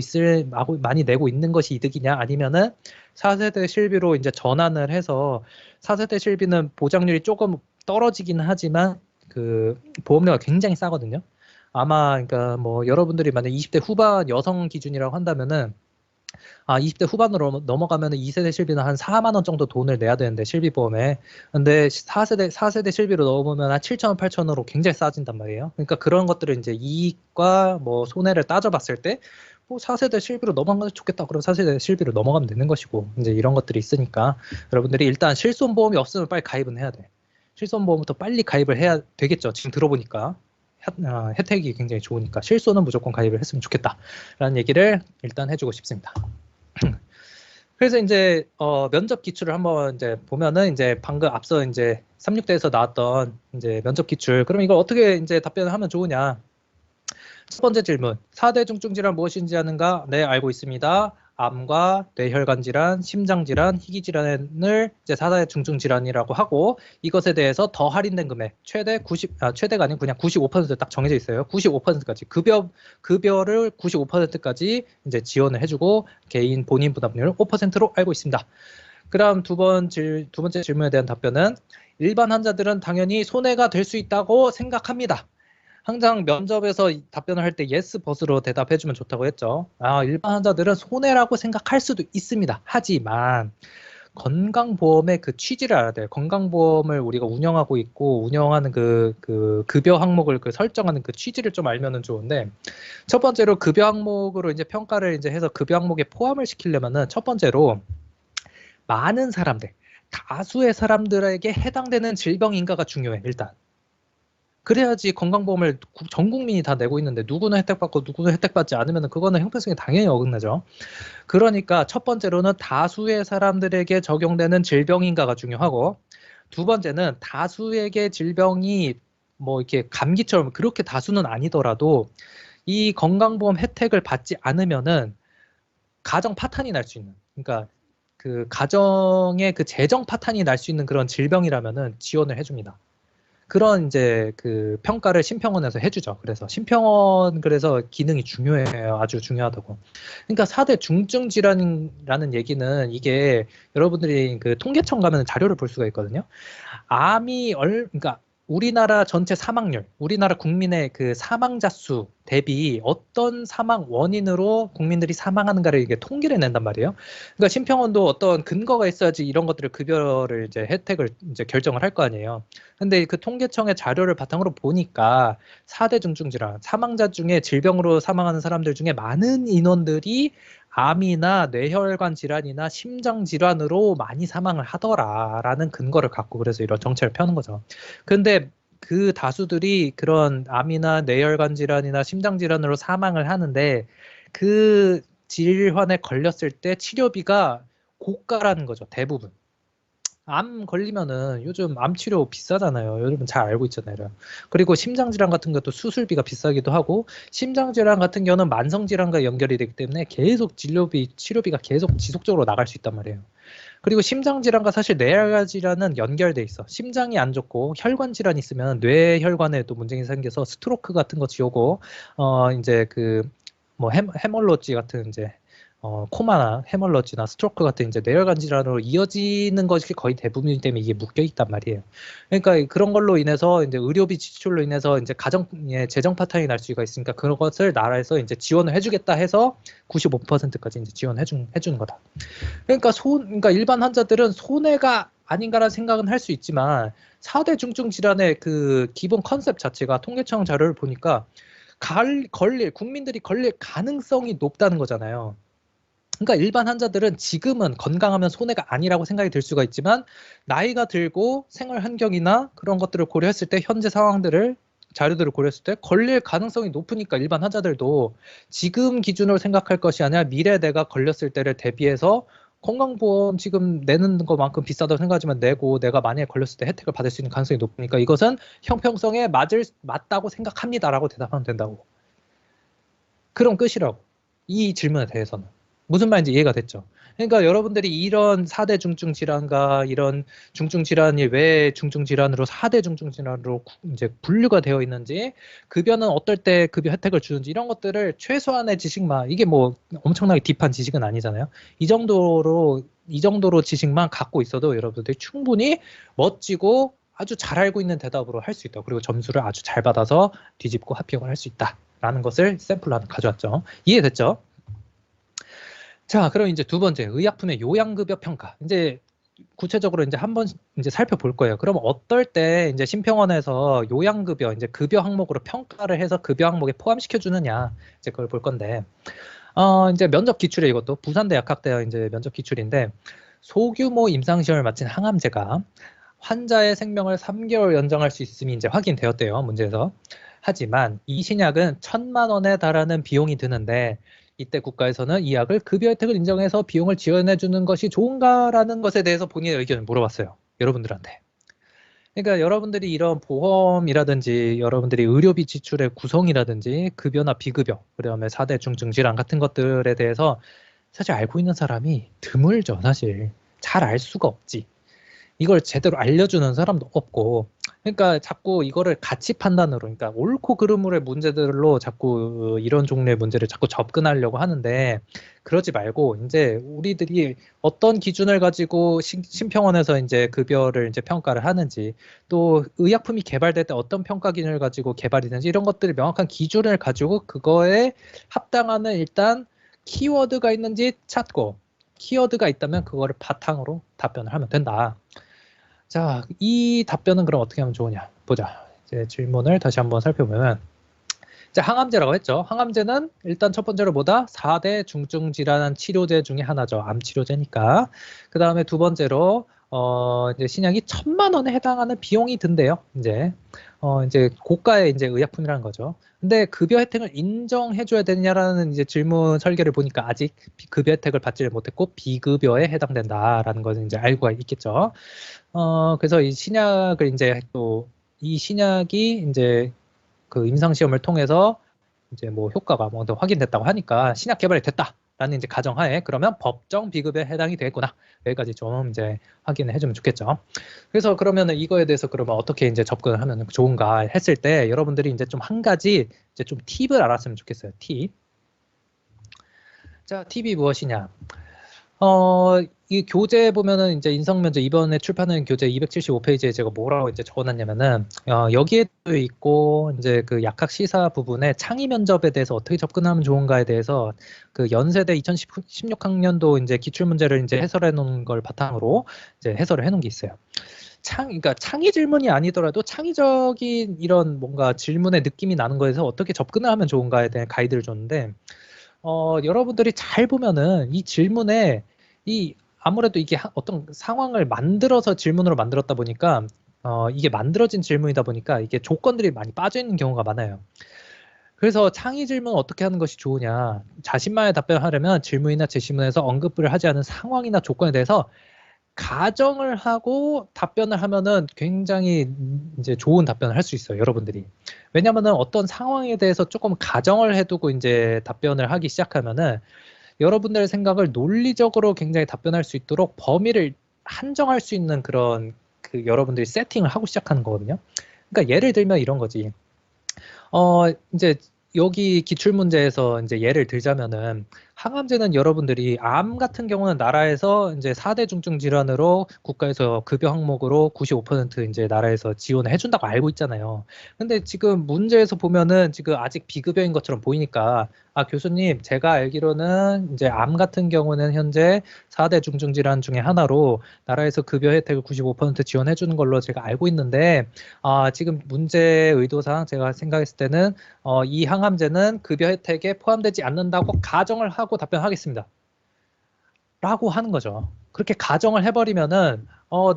S1: 있는 것이 이득이냐? 아니면은 4세대 실비로 이제 전환을 해서 4세대 실비는 보장률이 조금 떨어지긴 하지만 그 보험료가 굉장히 싸거든요. 아마 그러니까 뭐 여러분들이 만약 20대 후반 여성 기준이라고 한다면은 20대 후반으로 넘어가면 2세대 실비는 한 4만 원 정도 돈을 내야 되는데 실비보험에. 근데 4세대 실비로 넘으면 한 7천 원, 8천 원으로 굉장히 싸진단 말이에요. 그러니까 그런 것들을 이제 이익과 뭐 손해를 따져봤을 때 뭐 4세대 실비로 넘어가는 게 좋겠다. 그럼 4세대 실비로 넘어가면 되는 것이고 이제 이런 것들이 있으니까 여러분들이 일단 실손보험이 없으면 빨리 가입은 해야 돼. 실손보험부터 빨리 가입을 해야 되겠죠. 지금 들어보니까. 혜택이 굉장히 좋으니까 실손은 무조건 가입을 했으면 좋겠다라는 얘기를 일단 해주고 싶습니다. 그래서 이제 면접 기출을 한번 이제 보면은 이제 방금 앞서 이제 36대에서 나왔던 이제 면접 기출. 그럼 이걸 어떻게 이제 답변을 하면 좋으냐? 첫 번째 질문. 4대 중증 질환 무엇인지 아는가? 네, 알고 있습니다. 암과 뇌혈관 질환, 심장 질환, 희귀 질환을 이제 4대 중증 질환이라고 하고 이것에 대해서 더 할인된 금액 최대가 아니고 그냥 95% 딱 정해져 있어요. 95%까지 급여를 95%까지 이제 지원을 해주고 개인 본인 부담률 5%로 알고 있습니다. 그다음 두 번째 질문에 대한 답변은 일반 환자들은 당연히 손해가 될 수 있다고 생각합니다. 항상 면접에서 답변을 할 때 yes, but으로 대답해주면 좋다고 했죠. 일반 환자들은 손해라고 생각할 수도 있습니다. 하지만 건강보험의 그 취지를 알아야 돼요. 건강보험을 우리가 운영하고 있고 운영하는 그 급여 항목을 설정하는 그 취지를 좀 알면은 좋은데 첫 번째로 급여 항목으로 이제 평가를 이제 해서 급여 항목에 포함을 시키려면은 첫 번째로 많은 사람들, 다수의 사람들에게 해당되는 질병인가가 중요해 일단. 그래야지 건강보험을 전 국민이 다 내고 있는데 누구는 혜택받고 누구는 혜택받지 않으면 그거는 형평성이 당연히 어긋나죠. 그러니까 첫 번째로는 다수의 사람들에게 적용되는 질병인가가 중요하고 두 번째는 다수에게 질병이 뭐 이렇게 감기처럼 그렇게 다수는 아니더라도 이 건강보험 혜택을 받지 않으면은 가정 파탄이 날 수 있는 그러니까 그 가정의 그 재정 파탄이 날 수 있는 그런 질병이라면은 지원을 해줍니다. 그런 이제 그 평가를 심평원에서 해주죠. 그래서 심평원 그래서 기능이 중요해요. 아주 중요하다고. 그러니까 4대 중증 질환이라는 얘기는 이게 여러분들이 그 통계청 가면 자료를 볼 수가 있거든요. 그러니까 우리나라 전체 사망률, 우리나라 국민의 그 사망자 수 대비 어떤 사망 원인으로 국민들이 사망하는가를 이게 통계를 낸단 말이에요. 그러니까 심평원도 어떤 근거가 있어야지 이런 것들을 급여를 이제 혜택을 이제 결정을 할 거 아니에요. 근데 그 통계청의 자료를 바탕으로 보니까 4대 중증질환, 사망자 중에 질병으로 사망하는 사람들 중에 많은 인원들이 암이나 뇌혈관 질환이나 심장 질환으로 많이 사망을 하더라라는 근거를 갖고 그래서 이런 정책을 펴는 거죠. 근데 그 다수들이 그런 암이나 뇌혈관 질환이나 심장 질환으로 사망을 하는데 그 질환에 걸렸을 때 치료비가 고가라는 거죠. 대부분. 암 걸리면은 요즘 암 치료 비싸잖아요. 여러분 잘 알고 있잖아요. 그리고 심장 질환 같은 것도 수술비가 비싸기도 하고 심장 질환 같은 경우는 만성 질환과 연결이 되기 때문에 계속 진료비, 치료비가 계속 지속적으로 나갈 수 있단 말이에요. 그리고 심장 질환과 사실 뇌혈관 질환은 연결돼 있어. 심장이 안 좋고 혈관 질환이 있으면 뇌혈관에도 문제가 생겨서 스트로크 같은 거 지오고 이제 그 뭐 헤멀로지 같은 이제 코마나 헤멀러지나 스트로크 같은 이제 뇌혈관 질환으로 이어지는 것이 거의 대부분이기 때문에 이게 묶여 있단 말이에요. 그러니까 그런 걸로 인해서 이제 의료비 지출로 인해서 이제 가정의 재정 파탄이 날 수가 있으니까 그런 것을 나라에서 이제 지원을 해주겠다 해서 95%까지 이제 해주는 거다. 그러니까 일반 환자들은 손해가 아닌가라는 생각은 할 수 있지만 4대 중증 질환의 그 기본 컨셉 자체가 통계청 자료를 보니까 국민들이 걸릴 가능성이 높다는 거잖아요. 그러니까 일반 환자들은 지금은 건강하면 손해가 아니라고 생각이 들 수가 있지만 나이가 들고 생활 환경이나 그런 것들을 고려했을 때 현재 상황들을 자료들을 고려했을 때 걸릴 가능성이 높으니까 일반 환자들도 지금 기준으로 생각할 것이 아니라 미래 내가 걸렸을 때를 대비해서 건강보험 지금 내는 것만큼 비싸다고 생각하지만 내고 내가 만약에 걸렸을 때 혜택을 받을 수 있는 가능성이 높으니까 이것은 형평성에 맞다고 생각합니다라고 대답하면 된다고. 그럼 끝이라고. 이 질문에 대해서는. 무슨 말인지 이해가 됐죠? 그러니까 여러분들이 이런 4대 중증 질환과 이런 중증 질환이 왜 중증 질환으로 4대 중증 질환으로 이제 분류가 되어 있는지, 급여는 어떨 때 급여 혜택을 주는지 이런 것들을 최소한의 지식만, 이게 뭐 엄청나게 딥한 지식은 아니잖아요. 이 정도로 지식만 갖고 있어도 여러분들이 충분히 멋지고 아주 잘 알고 있는 대답으로 할 수 있다. 그리고 점수를 아주 잘 받아서 뒤집고 합격을 할 수 있다라는 것을 샘플로 하나 가져왔죠. 이해됐죠? 자, 그럼 이제 두 번째, 의약품의 요양급여 평가. 이제 구체적으로 이제 한번 이제 살펴볼 거예요. 그럼 어떨 때 이제 심평원에서 요양급여, 이제 급여 항목으로 평가를 해서 급여 항목에 포함시켜 주느냐, 이제 그걸 볼 건데, 이제 면접 기출에 이것도 부산대 약학대 이제 면접 기출인데, 소규모 임상시험을 마친 항암제가 환자의 생명을 3개월 연장할 수 있음이 이제 확인되었대요, 문제에서. 하지만 이 신약은 1,000만 원에 달하는 비용이 드는데 이때 국가에서는 이 약을 급여 혜택을 인정해서 비용을 지원해 주는 것이 좋은가라는 것에 대해서 본인의 의견을 물어봤어요. 여러분들한테. 그러니까 여러분들이 이런 보험이라든지 여러분들이 의료비 지출의 구성이라든지 급여나 비급여, 그다음에 4대 중증 질환 같은 것들에 대해서 사실 알고 있는 사람이 드물죠, 사실. 잘 알 수가 없지. 이걸 제대로 알려주는 사람도 없고, 그러니까 자꾸 이거를 가치 판단으로, 그러니까 옳고 그름의 문제들로 자꾸 이런 종류의 문제를 자꾸 접근하려고 하는데, 그러지 말고 이제 우리들이 어떤 기준을 가지고 심평원에서 이제 급여를 이제 평가를 하는지, 또 의약품이 개발될 때 어떤 평가 기준을 가지고 개발이 되는지 이런 것들을 명확한 기준을 가지고 그거에 합당하는 일단 키워드가 있는지 찾고, 키워드가 있다면 그거를 바탕으로 답변을 하면 된다. 자, 이 답변은 그럼 어떻게 하면 좋으냐? 보자. 이제 질문을 다시 한번 살펴보면, 이제 항암제라고 했죠. 항암제는 일단 첫 번째로 뭐다? 4대 중증 질환 치료제 중에 하나죠. 암 치료제니까. 그 다음에 두 번째로 이제 신약이 1,000만 원에 해당하는 비용이 든대요. 이제 고가의 이제 의약품이라는 거죠. 근데 급여 혜택을 인정해줘야 되느냐라는 이제 질문 설계를 보니까 아직 급여 혜택을 받지를 못했고 비급여에 해당된다라는 것은 이제 알고 있겠죠. 그래서 이 신약을 이제 또 이 신약이 이제 그 임상 시험을 통해서 이제 뭐 효과가 뭐 확인됐다고 하니까 신약 개발이 됐다라는 이제 가정하에 그러면 법정 비급여에 해당이 되겠구나. 여기까지 좀 이제 확인을 해주면 좋겠죠. 그래서 그러면은 이거에 대해서 그러면 어떻게 이제 접근을 하면 좋은가 했을 때 여러분들이 이제 좀 한 가지 이제 좀 팁을 알았으면 좋겠어요. 팁. 자, 팁이 무엇이냐? 이 교재 보면은 이제 인성면접 이번에 출판한 교재 275페이지에 제가 뭐라고 이제 적어놨냐면은 여기에도 있고 이제 그 약학 시사 부분에 창의 면접에 대해서 어떻게 접근하면 좋은가에 대해서 그 연세대 2016학년도 이제 기출 문제를 이제 해설해 놓은 걸 바탕으로 이제 해설을 해 놓은 게 있어요. 그러니까 창의 질문이 아니더라도 창의적인 이런 뭔가 질문의 느낌이 나는 거에서 어떻게 접근을 하면 좋은가에 대한 가이드를 줬는데 여러분들이 잘 보면은 이 질문에 이 아무래도 이게 어떤 상황을 만들어서 질문으로 만들었다 보니까 이게 만들어진 질문이다 보니까 이게 조건들이 많이 빠져 있는 경우가 많아요. 그래서 창의 질문 어떻게 하는 것이 좋으냐? 자신만의 답변하려면 질문이나 제시문에서 언급을 하지 않은 상황이나 조건에 대해서 가정을 하고 답변을 하면은 굉장히 이제 좋은 답변을 할 수 있어요, 여러분들이. 왜냐면은 어떤 상황에 대해서 조금 가정을 해두고 이제 답변을 하기 시작하면은 여러분들의 생각을 논리적으로 굉장히 답변할 수 있도록 범위를 한정할 수 있는 그런 그 여러분들이 세팅을 하고 시작하는 거거든요. 그러니까 예를 들면 이런 거지. 이제 여기 기출 문제에서 이제 예를 들자면은 항암제는 여러분들이 암 같은 경우는 나라에서 이제 4대 중증 질환으로 국가에서 급여 항목으로 95% 이제 나라에서 지원을 해준다고 알고 있잖아요. 근데 지금 문제에서 보면은 지금 아직 비급여인 것처럼 보이니까 교수님 제가 알기로는 이제 암 같은 경우는 현재 4대 중증 질환 중에 하나로 나라에서 급여 혜택을 95% 지원해 주는 걸로 제가 알고 있는데 지금 문제 의도상 제가 생각했을 때는 이 항암제는 급여 혜택에 포함되지 않는다고 가정을 하고 답변하겠습니다. 라고 하는 거죠. 그렇게 가정을 해버리면은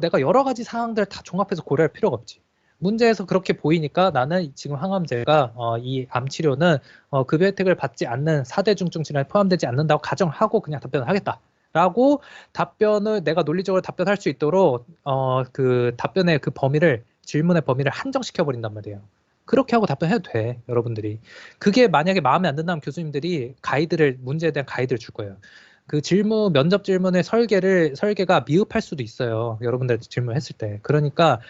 S1: 내가 여러 가지 상황들을 다 종합해서 고려할 필요가 없지. 문제에서 그렇게 보이니까 나는 지금 항암제가 이 암치료는 급여 혜택을 받지 않는 4대 중증 질환에 포함되지 않는다고 가정하고 그냥 답변을 하겠다. 라고 답변을 내가 논리적으로 답변할 수 있도록 그 답변의 그 범위를 질문의 범위를 한정시켜 버린단 말이에요. 그렇게 하고 답변해도 돼, 여러분들이. 그게 만약에 마음에 안 든다면 교수님들이 문제에 대한 가이드를 줄 거예요. 그 면접 질문의 설계가 미흡할 수도 있어요. 여러분들 질문했을 때. 그러니까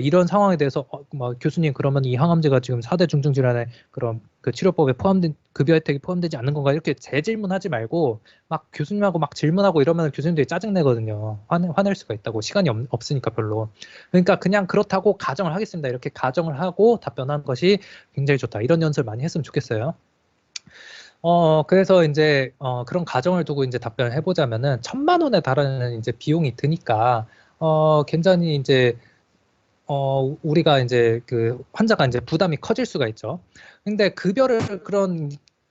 S1: 이런 상황에 대해서 뭐 교수님 그러면 이 항암제가 지금 4대 중증 질환에 그럼 그 치료법에 포함된 급여 혜택이 포함되지 않는 건가 이렇게 재질문하지 말고 막 교수님하고 막 질문하고 이러면 교수님들이 짜증내거든요. 화낼 수가 있다고 시간이 없으니까 별로. 그러니까 그냥 그렇다고 가정을 하겠습니다. 이렇게 가정을 하고 답변하는 것이 굉장히 좋다. 이런 연습을 많이 했으면 좋겠어요. 그래서 이제, 그런 가정을 두고 이제 답변을 해보자면은, 1,000만 원에 달하는 이제 비용이 드니까, 굉장히 이제, 우리가 이제 그 환자가 이제 부담이 커질 수가 있죠. 근데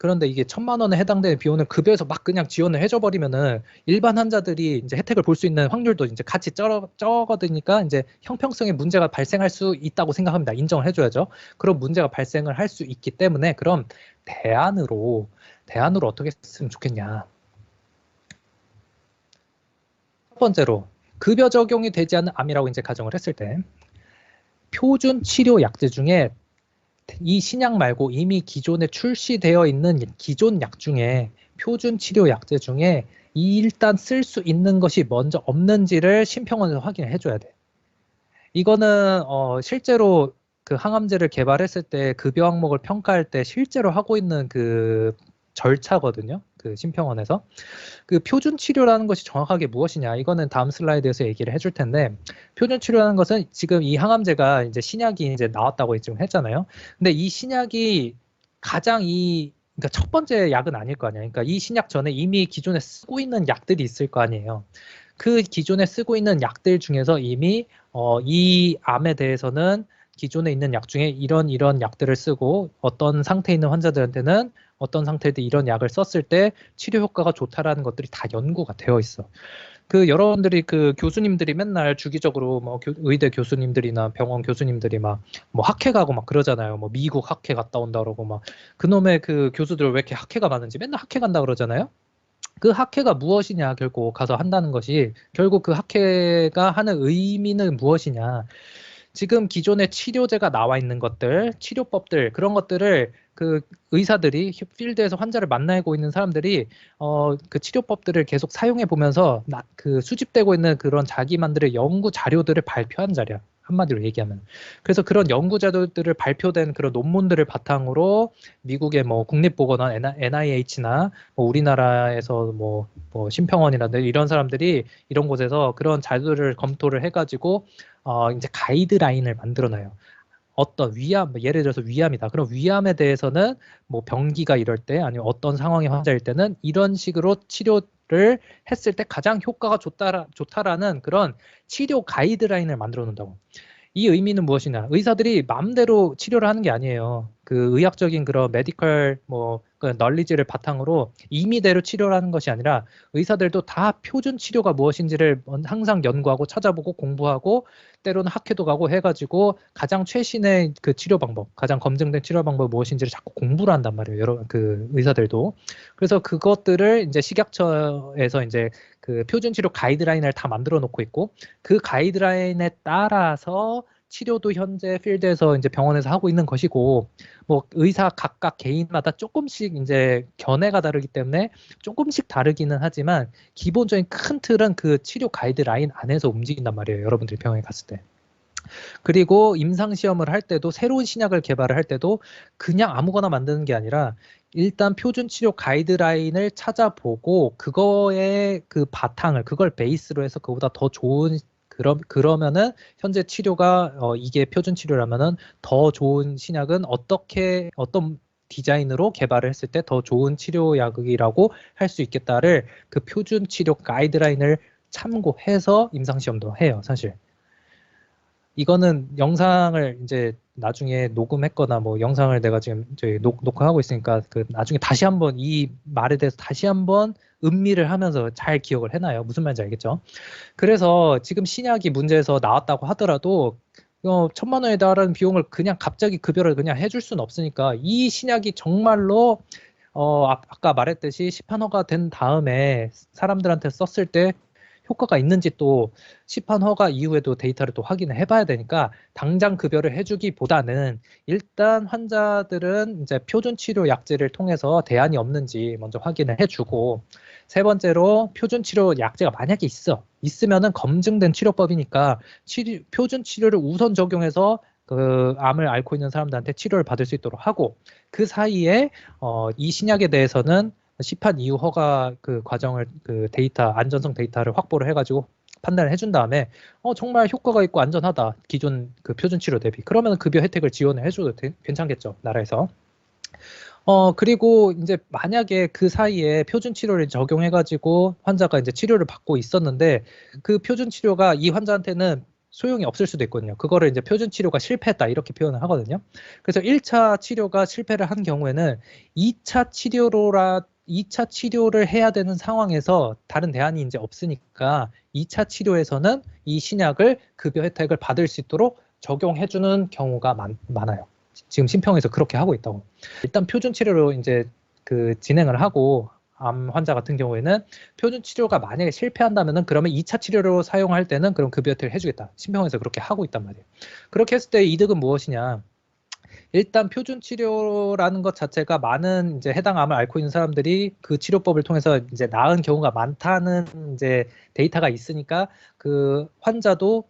S1: 그런데 이게 1,000만 원에 해당되는 비용을 급여에서 막 그냥 지원을 해줘 버리면은 일반 환자들이 이제 혜택을 볼 수 있는 확률도 이제 같이 적어드니까 이제 형평성의 문제가 발생할 수 있다고 생각합니다. 인정을 해줘야죠. 그런 문제가 발생을 할 수 있기 때문에 그럼 대안으로 어떻게 했으면 좋겠냐. 첫 번째로 급여 적용이 되지 않는 암이라고 이제 가정을 했을 때 표준 치료 약제 중에 이 신약 말고 이미 기존에 출시되어 있는 기존 약 중에 표준 치료 약제 중에 일단 쓸 수 있는 것이 먼저 없는지를 심평원에서 확인을 해줘야 돼. 이거는 실제로 그 항암제를 개발했을 때 급여 항목을 평가할 때 실제로 하고 있는 그 절차거든요. 그 심평원에서. 그 표준 치료라는 것이 정확하게 무엇이냐? 이거는 다음 슬라이드에서 얘기를 해줄 텐데, 표준 치료라는 것은 지금 이 항암제가 이제 신약이 이제 나왔다고 지금 했잖아요. 근데 이 신약이 그러니까 첫 번째 약은 아닐 거 아니야. 그러니까 이 신약 전에 이미 기존에 쓰고 있는 약들이 있을 거 아니에요. 그 기존에 쓰고 있는 약들 중에서 이미 이 암에 대해서는 기존에 있는 약 중에 이런 약들을 쓰고 어떤 상태에 있는 환자들한테는 어떤 상태에도 이런 약을 썼을 때 치료 효과가 좋다라는 것들이 다 연구가 되어 있어. 그 여러분들이 그 교수님들이 맨날 주기적으로 뭐 의대 교수님들이나 병원 교수님들이 막 뭐 학회 가고 막 그러잖아요. 뭐 미국 학회 갔다 온다 그러고 막 그놈의 그 교수들 왜 이렇게 학회가 많은지 맨날 학회 간다 그러잖아요. 그 학회가 무엇이냐 결국 가서 한다는 것이 결국 그 학회가 하는 의미는 무엇이냐 지금 기존의 치료제가 나와 있는 것들 치료법들 그런 것들을 그 의사들이 필드에서 환자를 만나고 있는 사람들이 그 치료법들을 계속 사용해 보면서 그 수집되고 있는 그런 자기만들의 연구 자료들을 발표한 자리야. 한마디로 얘기하면. 그래서 그런 연구 자료들을 발표된 그런 논문들을 바탕으로 미국의 뭐 국립보건원 NIH나 뭐 우리나라에서 뭐 심평원이라든지 이런 사람들이 이런 곳에서 그런 자료를 검토를 해가지고 이제 가이드라인을 만들어놔요. 어떤 위암, 예를 들어서 위암이다. 그럼 위암에 대해서는 뭐 병기가 이럴 때 아니면 어떤 상황의 환자일 때는 이런 식으로 치료를 했을 때 가장 효과가 좋다라는 그런 치료 가이드라인을 만들어 놓는다고. 이 의미는 무엇이냐? 의사들이 마음대로 치료를 하는 게 아니에요. 그 의학적인 그런 메디컬 그 널리지를 바탕으로 임의대로 치료를 하는 것이 아니라 의사들도 다 표준 치료가 무엇인지를 항상 연구하고 찾아보고 공부하고 때로는 학회도 가고 해가지고 가장 최신의 그 치료 방법, 가장 검증된 치료 방법이 무엇인지를 자꾸 공부를 한단 말이에요. 여러 그 의사들도. 그래서 그것들을 이제 식약처에서 이제 그 표준 치료 가이드라인을 다 만들어 놓고 있고 그 가이드라인에 따라서 치료도 현재 필드에서 이제 병원에서 하고 있는 것이고 뭐 의사 각각 개인마다 조금씩 이제 견해가 다르기 때문에 조금씩 다르기는 하지만 기본적인 큰 틀은 그 치료 가이드라인 안에서 움직인단 말이에요. 여러분들이 병원에 갔을 때. 그리고 임상시험을 할 때도 새로운 신약을 개발을 할 때도 그냥 아무거나 만드는 게 아니라 일단 표준 치료 가이드라인을 찾아보고 그거의 그 바탕을 그걸 베이스로 해서 그보다 더 좋은 그러면은 현재 치료가 이게 표준 치료라면은 더 좋은 신약은 어떤 디자인으로 개발을 했을 때 더 좋은 치료약이라고 할 수 있겠다를 그 표준 치료 가이드라인을 참고해서 임상시험도 해요, 사실. 이거는 영상을 이제 나중에 녹음했거나 뭐 영상을 내가 지금 저희 녹화하고 있으니까 그 나중에 다시 한번 이 말에 대해서 다시 한번 음미를 하면서 잘 기억을 해놔요. 무슨 말인지 알겠죠? 그래서 지금 신약이 문제에서 나왔다고 하더라도 1,000만 원에 달하는 비용을 그냥 갑자기 급여를 그냥 해줄 수는 없으니까 이 신약이 정말로 아까 말했듯이 시판허가 된 다음에 사람들한테 썼을 때 효과가 있는지 또 시판 허가 이후에도 데이터를 또 확인을 해봐야 되니까 당장 급여를 해주기보다는 일단 환자들은 이제 표준 치료 약제를 통해서 대안이 없는지 먼저 확인을 해주고 세 번째로 표준 치료 약제가 만약에 있으면은 검증된 치료법이니까 표준 치료를 우선 적용해서 그 암을 앓고 있는 사람들한테 치료를 받을 수 있도록 하고 그 사이에 이 신약에 대해서는 시판 이후 허가 그 과정을 그 데이터 안전성 데이터를 확보를 해가지고 판단을 해준 다음에 정말 효과가 있고 안전하다 기존 그 표준 치료 대비 그러면 급여 혜택을 지원을 해줘도 괜찮겠죠 나라에서. 그리고 이제 만약에 그 사이에 표준 치료를 적용해가지고 환자가 이제 치료를 받고 있었는데 그 표준 치료가 이 환자한테는 소용이 없을 수도 있거든요. 그거를 이제 표준 치료가 실패했다 이렇게 표현을 하거든요. 그래서 1차 치료가 실패를 한 경우에는 2차 치료를 해야 되는 상황에서 다른 대안이 이제 없으니까 2차 치료에서는 이 신약을 급여 혜택을 받을 수 있도록 적용해주는 경우가 많아요. 지금 심평에서 그렇게 하고 있다고. 일단 표준 치료로 이제 그 진행을 하고 암 환자 같은 경우에는 표준 치료가 만약에 실패한다면은 그러면 2차 치료로 사용할 때는 그럼 급여 혜택을 해주겠다. 심평에서 그렇게 하고 있단 말이에요. 그렇게 했을 때 이득은 무엇이냐? 일단 표준 치료라는 것 자체가 많은 이제 해당 암을 앓고 있는 사람들이 그 치료법을 통해서 이제 나은 경우가 많다는 이제 데이터가 있으니까 그 환자도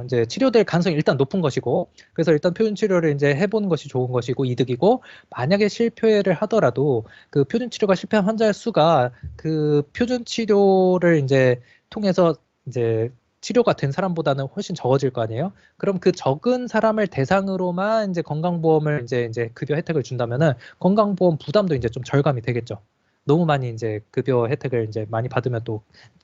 S1: 이제 치료될 가능성이 일단 높은 것이고 그래서 일단 표준 치료를 이제 해보는 것이 좋은 것이고 이득이고 만약에 실패를 하더라도 그 표준 치료가 실패한 환자의 수가 그 표준 치료를 이제 통해서 이제 치료가 된 사람보다는 훨씬 적어질 거 아니에요? 그럼 그 적은 사람을 대상으로만 이제 건강보험을 이제 급여 혜택을 준다면은 건강보험 부담도 이제 좀 절감이 되겠죠. 너무 많이 이제 급여 혜택을 이제 많이 받으면 또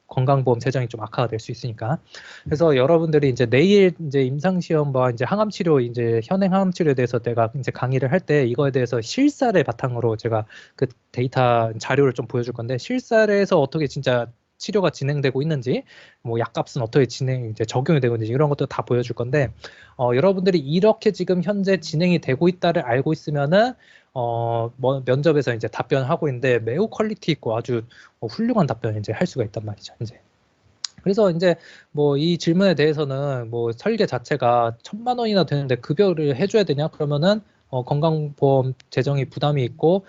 S1: 건강보험 재정이 좀 악화가 될 수 있으니까. 그래서 여러분들이 이제 내일 이제 임상시험과 이제 항암치료 이제 현행 항암치료에 대해서 내가 이제 강의를 할 때 이거에 대해서 실사를 바탕으로 제가 그 데이터 자료를 좀 보여줄 건데 실사에서 어떻게 진짜 치료가 진행되고 있는지, 뭐 약값은 어떻게 이제 적용이 되고 있는지 이런 것도 다 보여줄 건데, 여러분들이 이렇게 지금 현재 진행이 되고 있다를 알고 있으면은 뭐 면접에서 이제 답변하고 있는데 매우 퀄리티 있고 아주 훌륭한 답변을 이제 할 수가 있단 말이죠. 이제. 그래서 이제 뭐 이 질문에 대해서는 뭐 설계 자체가 1,000만 원이나 되는데 급여를 해줘야 되냐? 그러면은 건강보험 재정이 부담이 있고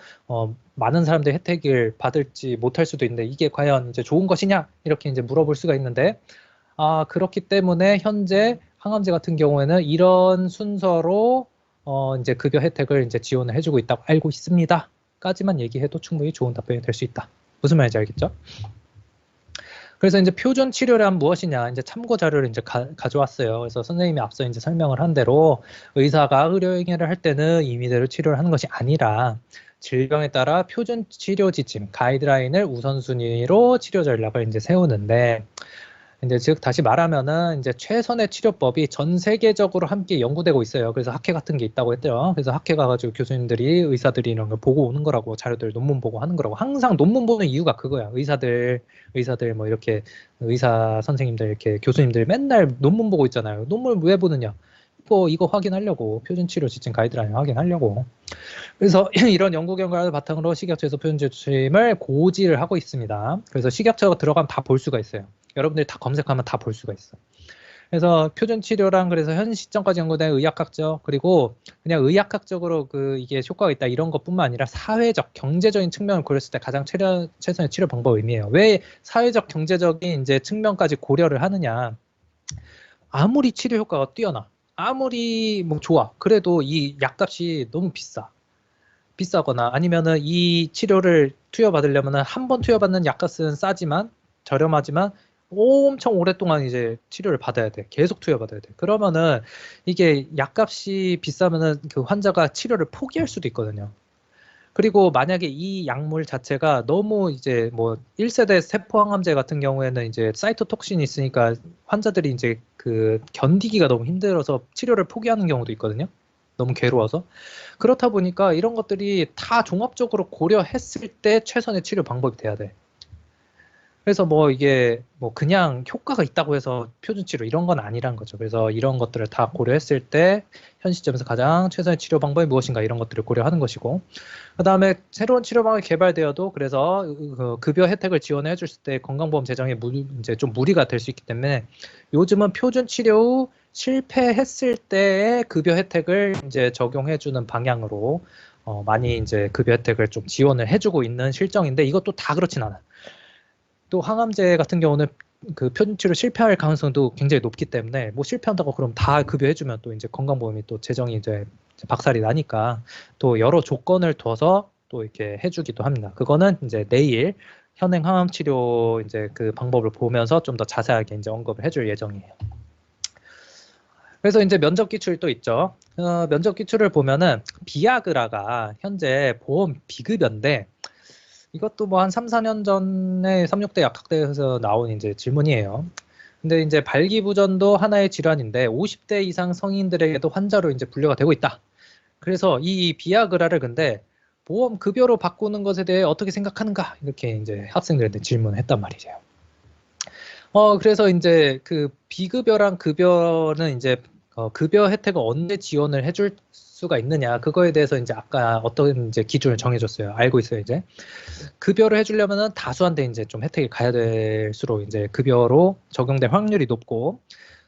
S1: 많은 사람들이 혜택을 받을지 못할 수도 있는데 이게 과연 이제 좋은 것이냐? 이렇게 이제 물어볼 수가 있는데 그렇기 때문에 현재 항암제 같은 경우에는 이런 순서로 이제 급여 혜택을 이제 지원을 해주고 있다고 알고 있습니다. 까지만 얘기해도 충분히 좋은 답변이 될 수 있다. 무슨 말인지 알겠죠? 그래서 이제 표준 치료란 무엇이냐 이제 참고 자료를 이제 가져왔어요. 그래서 선생님이 앞서 이제 설명을 한 대로 의사가 의료행위를 할 때는 임의대로 치료를 하는 것이 아니라 질병에 따라 표준 치료 지침 가이드라인을 우선순위로 치료 전략을 이제 세우는데 이제 즉 다시 말하면은 이제 최선의 치료법이 전 세계적으로 함께 연구되고 있어요. 그래서 학회 같은 게 있다고 했대요. 그래서 학회 가가지고 교수님들이 의사들이 이런 걸 보고 오는 거라고 자료들 논문 보고 하는 거라고. 항상 논문 보는 이유가 그거야. 의사들 뭐 이렇게 의사 선생님들 이렇게 교수님들 맨날 논문 보고 있잖아요. 논문 왜 보느냐? 이거 확인하려고 표준 치료 지침 가이드라인 확인하려고. 그래서 이런 연구 결과를 바탕으로 식약처에서 표준 치료 지침을 고지를 하고 있습니다. 그래서 식약처가 들어가면 다 볼 수가 있어요. 여러분들이 다 검색하면 다 볼 수가 있어. 그래서 표준 치료랑 그래서 현 시점까지 연구된 의학학적 그리고 그냥 의학학적으로 이게 효과가 있다 이런 것뿐만 아니라 사회적 경제적인 측면을 고려했을 때 가장 최선의 치료 방법 의미해요. 왜 사회적 경제적인 이제 측면까지 고려를 하느냐? 아무리 치료 효과가 뛰어나, 아무리 뭐 좋아, 그래도 이 약값이 너무 비싸거나 아니면은 이 치료를 투여받으려면은 한 번 투여받는 약값은 싸지만 저렴하지만 엄청 오랫동안 이제 치료를 받아야 돼. 계속 투여받아야 돼. 그러면은 이게 약값이 비싸면은 그 환자가 치료를 포기할 수도 있거든요. 그리고 만약에 이 약물 자체가 너무 이제 뭐 1세대 세포항암제 같은 경우에는 이제 사이토톡신이 있으니까 환자들이 이제 견디기가 너무 힘들어서 치료를 포기하는 경우도 있거든요. 너무 괴로워서. 그렇다 보니까 이런 것들이 다 종합적으로 고려했을 때 최선의 치료 방법이 돼야 돼. 그래서 뭐 이게 뭐 그냥 효과가 있다고 해서 표준 치료 이런 건 아니란 거죠. 그래서 이런 것들을 다 고려했을 때 현 시점에서 가장 최선의 치료 방법이 무엇인가 이런 것들을 고려하는 것이고, 그다음에 새로운 치료 방법이 개발되어도 그래서 급여 혜택을 지원해 줄 때 건강보험 재정에 이제 좀 무리가 될 수 있기 때문에 요즘은 표준 치료 후 실패했을 때의 급여 혜택을 이제 적용해 주는 방향으로 많이 이제 급여 혜택을 좀 지원을 해주고 있는 실정인데 이것도 다 그렇진 않아. 또 항암제 같은 경우는 표준 치료 실패할 가능성도 굉장히 높기 때문에 뭐 실패한다고 그럼 다 급여해주면 또 이제 건강보험이 또 재정이 이제 박살이 나니까 또 여러 조건을 둬서 또 이렇게 해주기도 합니다. 그거는 이제 내일 현행 항암 치료 이제 그 방법을 보면서 좀 더 자세하게 이제 언급을 해줄 예정이에요. 그래서 이제 면접 기출이 또 있죠. 면접 기출을 보면은 비아그라가 현재 보험 비급여인데 이것도 뭐 한 3, 4년 전에 36대 약학대에서 나온 이제 질문이에요. 근데 이제 발기부전도 하나의 질환인데 50대 이상 성인들에게도 환자로 이제 분류가 되고 있다. 그래서 이 비아그라를 근데 보험 급여로 바꾸는 것에 대해 어떻게 생각하는가? 이렇게 이제 학생들한테 질문을 했단 말이죠. 그래서 이제 비급여랑 급여는 이제 급여 혜택을 언제 지원을 해줄 수가 있느냐 그거에 대해서 이제 아까 어떤 이제 기준을 정해줬어요. 알고 있어요 이제. 급여를 해주려면은 다수한테 이제 좀 혜택이 가야 될수록 이제 급여로 적용될 확률이 높고,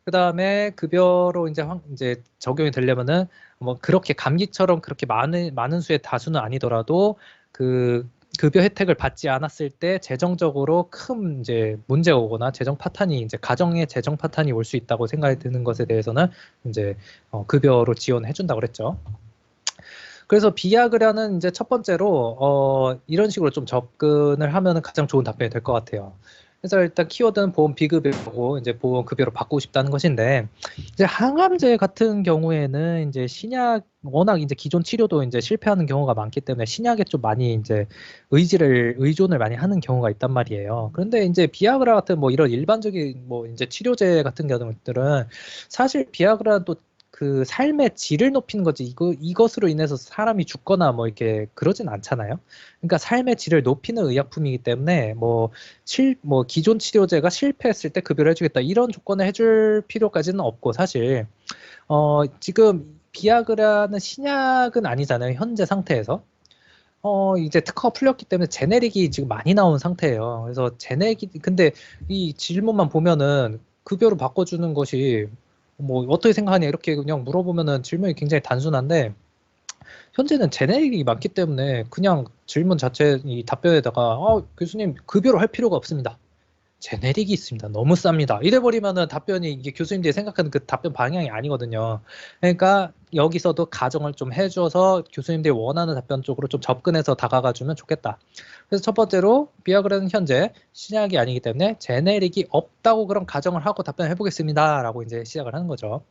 S1: 그 다음에 급여로 이제 적용이 되려면은 뭐 그렇게 감기처럼 그렇게 많은 수의 다수는 아니더라도 급여 혜택을 받지 않았을 때 재정적으로 큰 이제 문제가 오거나 재정 파탄이 이제 가정의 재정 파탄이 올 수 있다고 생각이 드는 것에 대해서는 이제 급여로 지원해 준다고 그랬죠. 그래서 비아그라는 이제 첫 번째로 이런 식으로 좀 접근을 하면 가장 좋은 답변이 될 것 같아요. 그래서 일단 키워드는 보험 비급여고 이제 보험 급여로 바꾸고 싶다는 것인데, 이제 항암제 같은 경우에는 이제 신약 워낙 이제 기존 치료도 이제 실패하는 경우가 많기 때문에 신약에 좀 많이 이제 의존을 많이 하는 경우가 있단 말이에요. 그런데 이제 비아그라 같은 뭐 이런 일반적인 뭐 이제 치료제 같은 경우들은 사실 비아그라는 또 삶의 질을 높이는 거지 이것으로 인해서 사람이 죽거나 뭐 이렇게 그러진 않잖아요. 그러니까 삶의 질을 높이는 의약품이기 때문에 뭐 기존 치료제가 실패했을 때 급여를 해주겠다 이런 조건을 해줄 필요까지는 없고, 사실 지금 비아그라는 신약은 아니잖아요 현재 상태에서. 이제 특허가 풀렸기 때문에 제네릭이 지금 많이 나온 상태예요. 그래서 근데 이 질문만 보면은 급여로 바꿔주는 것이 뭐 어떻게 생각하냐 이렇게 그냥 물어보면은 질문이 굉장히 단순한데, 현재는 제네릭이 많기 때문에 그냥 질문 자체 이 답변에다가 교수님 급여로 할 필요가 없습니다. 제네릭이 있습니다. 너무 쌉니다. 이래버리면은 답변이 이게 교수님들이 생각하는 그 답변 방향이 아니거든요. 그러니까 여기서도 가정을 좀 해줘서 교수님들이 원하는 답변 쪽으로 좀 접근해서 다가가주면 좋겠다. 그래서 첫 번째로 비아그라는 현재 신약이 아니기 때문에 제네릭이 없다고 그런 가정을 하고 답변해 보겠습니다라고 이제 시작을 하는 거죠.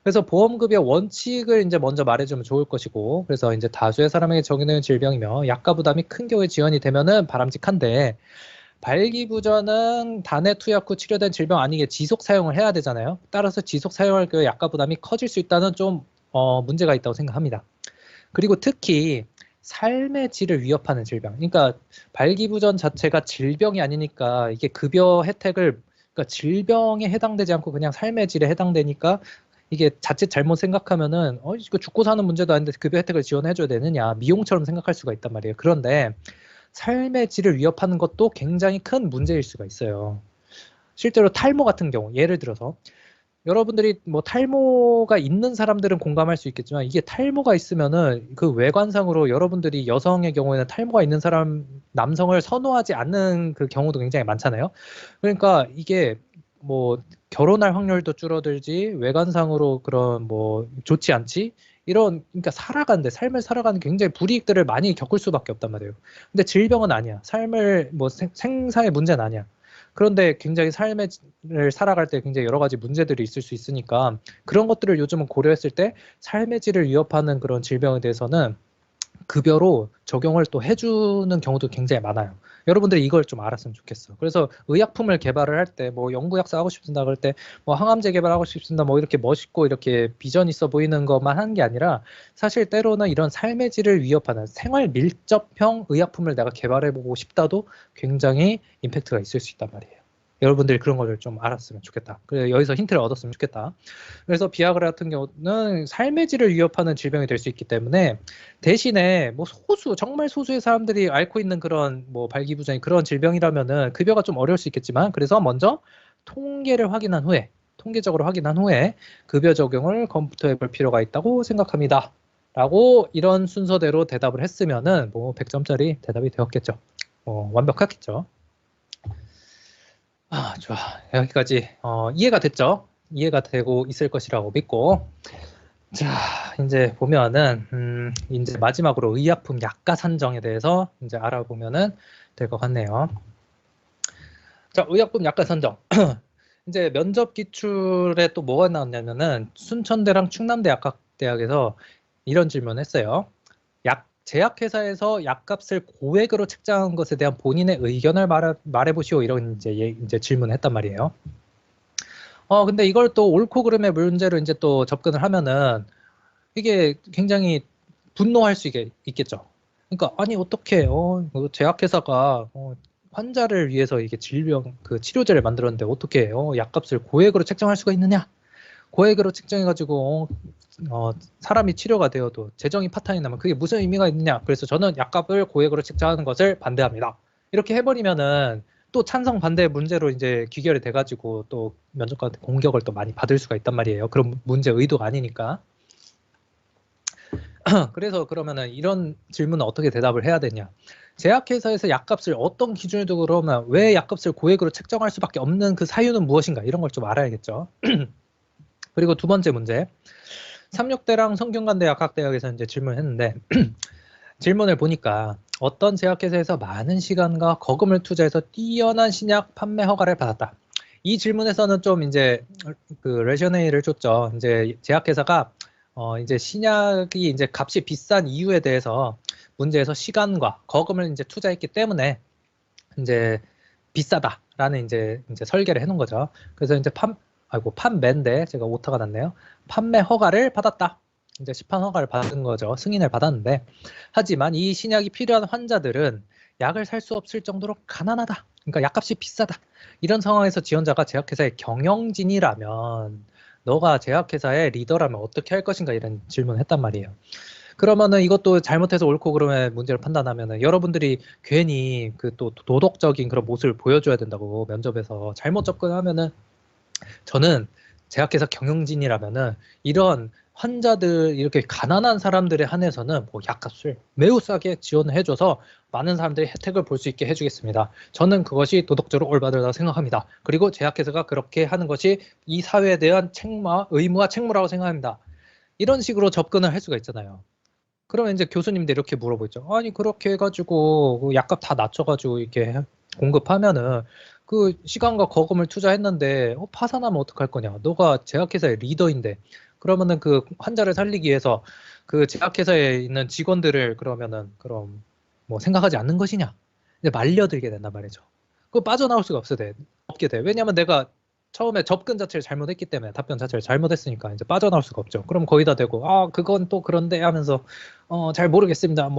S1: 그래서 보험급여 원칙을 이제 먼저 말해주면 좋을 것이고, 그래서 이제 다수의 사람에게 적용되는 질병이며 약가 부담이 큰 경우에 지원이 되면은 바람직한데, 발기부전은 단해 투약 후 치료된 질병 아니게 지속 사용을 해야 되잖아요. 따라서 지속 사용할 경우에 약가 부담이 커질 수 있다는 좀 문제가 있다고 생각합니다. 그리고 특히 삶의 질을 위협하는 질병. 그러니까 발기부전 자체가 질병이 아니니까 이게 급여 혜택을, 그러니까 질병에 해당되지 않고 그냥 삶의 질에 해당되니까 이게 자칫 잘못 생각하면은 이거 죽고 사는 문제도 아닌데 급여 혜택을 지원해줘야 되느냐, 미용처럼 생각할 수가 있단 말이에요. 그런데 삶의 질을 위협하는 것도 굉장히 큰 문제일 수가 있어요. 실제로 탈모 같은 경우, 예를 들어서 여러분들이 뭐 탈모가 있는 사람들은 공감할 수 있겠지만, 이게 탈모가 있으면은 그 외관상으로 여러분들이 여성의 경우에는 탈모가 있는 사람, 남성을 선호하지 않는 그 경우도 굉장히 많잖아요. 그러니까 이게 뭐 결혼할 확률도 줄어들지, 외관상으로 그런 뭐 좋지 않지, 이런, 그러니까 삶을 살아가는 굉장히 불이익들을 많이 겪을 수밖에 없단 말이에요. 근데 질병은 아니야. 삶을 뭐 생사의 문제는 아니야. 그런데 굉장히 삶을 살아갈 때 굉장히 여러 가지 문제들이 있을 수 있으니까, 그런 것들을 요즘은 고려했을 때 삶의 질을 위협하는 그런 질병에 대해서는 급여로 적용을 또 해주는 경우도 굉장히 많아요. 여러분들이 이걸 좀 알았으면 좋겠어. 그래서 의약품을 개발을 할 때, 뭐 연구약사 하고 싶습니다 그럴 때, 뭐 항암제 개발하고 싶습니다, 뭐 이렇게 멋있고 이렇게 비전 있어 보이는 것만 하는 게 아니라, 사실 때로는 이런 삶의 질을 위협하는 생활 밀접형 의약품을 내가 개발해보고 싶다도 굉장히 임팩트가 있을 수 있단 말이에요. 여러분들이 그런 거를 좀 알았으면 좋겠다. 그래서 여기서 힌트를 얻었으면 좋겠다. 그래서 비아그라 같은 경우는 삶의 질을 위협하는 질병이 될 수 있기 때문에, 대신에 뭐 정말 소수의 사람들이 앓고 있는 그런 뭐 발기부전이 그런 질병이라면은 급여가 좀 어려울 수 있겠지만, 그래서 먼저 통계적으로 확인한 후에 급여 적용을 검토해 볼 필요가 있다고 생각합니다. 라고 이런 순서대로 대답을 했으면은 뭐 100점짜리 대답이 되었겠죠. 완벽하겠죠. 좋아. 여기까지 이해가 됐죠? 이해가 되고 있을 것이라고 믿고, 자, 이제 보면은 이제 마지막으로 의약품 약가 산정에 대해서 이제 알아보면은 될 것 같네요. 자, 의약품 약가 산정. 이제 면접 기출에 또 뭐가 나왔냐면은 순천대랑 충남대 약학대학에서 이런 질문을 했어요. 제약회사에서 약값을 고액으로 책정한 것에 대한 본인의 의견을 말해보시오, 이런 이제 질문을 했단 말이에요. 근데 이걸 또 옳고 그름의 문제로 이제 또 접근을 하면은 이게 굉장히 분노할 수 있겠죠. 그러니까 아니 어떻게 제약회사가 환자를 위해서 이게 질병 그 치료제를 만들었는데 어떻게 약값을 고액으로 책정할 수가 있느냐? 고액으로 책정해가지고 사람이 치료가 되어도 재정이 파탄이 나면 그게 무슨 의미가 있느냐? 그래서 저는 약값을 고액으로 책정하는 것을 반대합니다. 이렇게 해버리면은 또 찬성 반대 문제로 이제 귀결이 돼가지고 또 면접관한테 공격을 또 많이 받을 수가 있단 말이에요. 그런 문제 의도가 아니니까. 그래서 그러면은 이런 질문은 어떻게 대답을 해야 되냐? 제약회사에서 약값을 어떤 기준을 두고 그러면 왜 약값을 고액으로 책정할 수밖에 없는 그 사유는 무엇인가? 이런 걸 좀 알아야겠죠. 그리고 두 번째 문제. 삼육대랑 성균관대 약학대학에서 이제 질문을 했는데 질문을 보니까 어떤 제약회사에서 많은 시간과 거금을 투자해서 뛰어난 신약 판매 허가를 받았다. 이 질문에서는 좀 이제 그 레셔네이를 줬죠. 이제 제약회사가 이제 신약이 이제 값이 비싼 이유에 대해서 문제에서 시간과 거금을 이제 투자했기 때문에 이제 비싸다라는 이제 설계를 해놓은 거죠. 그래서 이제 판매인데 제가 오타가 났네요. 판매 허가를 받았다. 이제 시판 허가를 받은 거죠. 승인을 받았는데, 하지만 이 신약이 필요한 환자들은 약을 살 수 없을 정도로 가난하다. 그러니까 약값이 비싸다. 이런 상황에서 지원자가 제약회사의 경영진이라면, 너가 제약회사의 리더라면 어떻게 할 것인가, 이런 질문을 했단 말이에요. 그러면은 이것도 잘못해서 옳고 그름의 문제를 판단하면은 여러분들이 괜히 그 또 도덕적인 그런 모습을 보여줘야 된다고 면접에서 잘못 접근하면은, 저는 제약회사 경영진이라면은 이런 환자들 이렇게 가난한 사람들에 한해서는 뭐 약값을 매우 싸게 지원을 해줘서 많은 사람들이 혜택을 볼 수 있게 해주겠습니다. 저는 그것이 도덕적으로 올바르다고 생각합니다. 그리고 제약회사가 그렇게 하는 것이 이 사회에 대한 의무와 책무라고 생각합니다. 이런 식으로 접근을 할 수가 있잖아요. 그러면 이제 교수님들 이렇게 물어보죠. 아니 그렇게 해가지고 그 약값 다 낮춰가지고 이렇게 공급하면은 그 시간과 거금을 투자했는데 파산하면 어떡할 거냐? 너가 제약회사의 리더인데 그러면은 그 환자를 살리기 위해서 그 제약회사에 있는 직원들을 그러면은 그럼 뭐 생각하지 않는 것이냐? 이제 말려들게 된단 말이죠. 그거 빠져나올 수가 없게 돼. 왜냐하면 내가 처음에 접근 자체를 잘못했기 때문에 답변 자체를 잘못했으니까 이제 빠져나올 수가 없죠. 그럼 거기다 대고 그건 또 그런데 하면서 잘 모르겠습니다.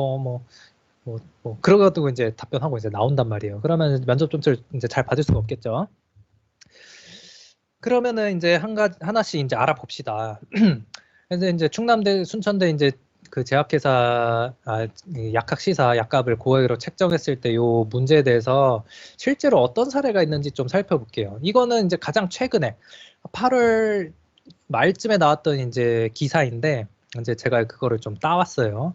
S1: 그러가지고 이제 답변하고 이제 나온단 말이에요. 그러면 면접 점수를 이제 잘 받을 수가 없겠죠. 그러면은 이제 하나씩 이제 알아봅시다. 그래서 이제 충남대, 순천대 이제 그 제약회사, 이 약학시사 약값을 고액으로 책정했을 때 요 문제에 대해서 실제로 어떤 사례가 있는지 좀 살펴볼게요. 이거는 이제 가장 최근에 8월 말쯤에 나왔던 이제 기사인데 이제 제가 그거를 좀 따왔어요.